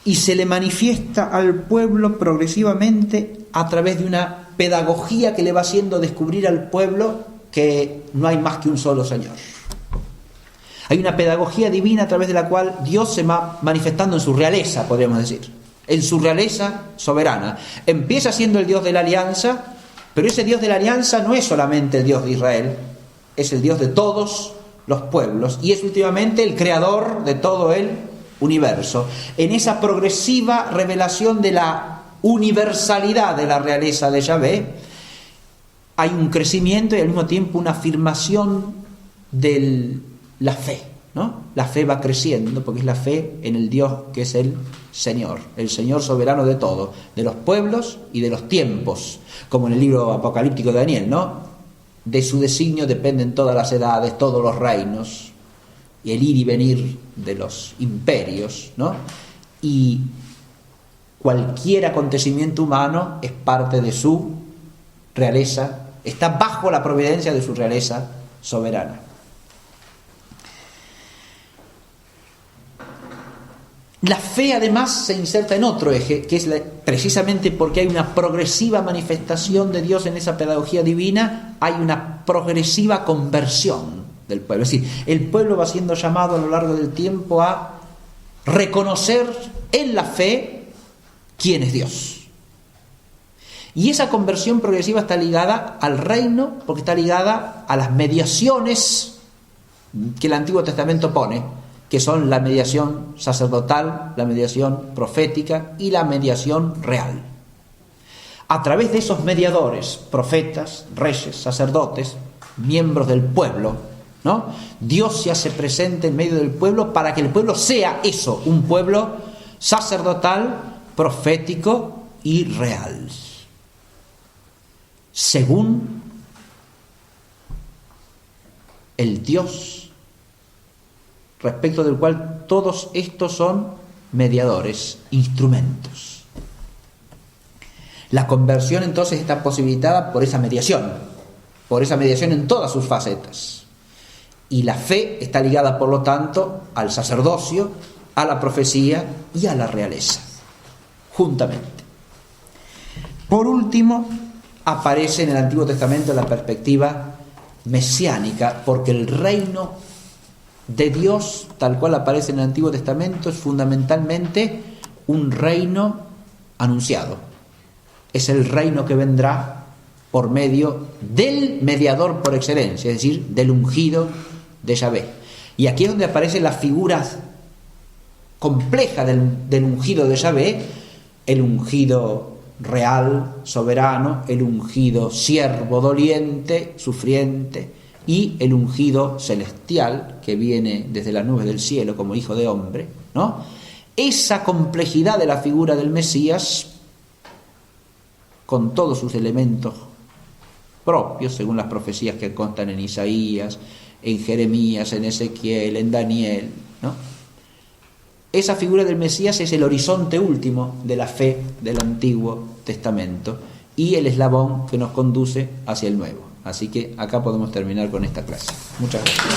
y se le manifiesta al pueblo progresivamente a través de una pedagogía que le va haciendo descubrir al pueblo que no hay más que un solo Señor. Hay una pedagogía divina a través de la cual Dios se va manifestando en su realeza, podríamos decir, en su realeza soberana. Empieza siendo el Dios de la alianza, pero ese Dios de la alianza no es solamente el Dios de Israel, es el Dios de todos los pueblos y es últimamente el creador de todo el universo. En esa progresiva revelación de la universalidad de la realeza de Yahvé hay un crecimiento y al mismo tiempo una afirmación de la fe, ¿no? La fe va creciendo porque es la fe en el Dios que es el Señor soberano de todo, de los pueblos y de los tiempos, como en el libro apocalíptico de Daniel, ¿no? De su designio dependen todas las edades, todos los reinos, y el ir y venir de los imperios, ¿no? Y cualquier acontecimiento humano es parte de su realeza, está bajo la providencia de su realeza soberana. La fe además se inserta en otro eje, que es precisamente porque hay una progresiva manifestación de Dios en esa pedagogía divina, hay una progresiva conversión del pueblo. Es decir, el pueblo va siendo llamado a lo largo del tiempo a reconocer en la fe quién es Dios. Y esa conversión progresiva está ligada al reino, porque está ligada a las mediaciones que el Antiguo Testamento pone, que son la mediación sacerdotal, la mediación profética y la mediación real. A través de esos mediadores, profetas, reyes, sacerdotes, miembros del pueblo, ¿no? Dios se hace presente en medio del pueblo para que el pueblo sea eso, un pueblo sacerdotal, profético y real, según el Dios respecto del cual todos estos son mediadores, instrumentos. La conversión entonces está posibilitada por esa mediación en todas sus facetas. Y la fe está ligada, por lo tanto, al sacerdocio, a la profecía y a la realeza, juntamente. Por último, aparece en el Antiguo Testamento la perspectiva mesiánica, porque el reino de Dios, tal cual aparece en el Antiguo Testamento, es fundamentalmente un reino anunciado. Es el reino que vendrá por medio del mediador por excelencia, es decir, del ungido de Yahvé. Y aquí es donde aparece la figura compleja del ungido de Yahvé, el ungido real, soberano, el ungido siervo doliente, sufriente, y el ungido celestial que viene desde las nubes del cielo como hijo de hombre, ¿no? Esa complejidad de la figura del Mesías, con todos sus elementos propios, según las profecías que constan en Isaías, en Jeremías, en Ezequiel, en Daniel, ¿no? Esa figura del Mesías es el horizonte último de la fe del Antiguo Testamento y el eslabón que nos conduce hacia el Nuevo. Así que acá podemos terminar con esta clase. Muchas gracias.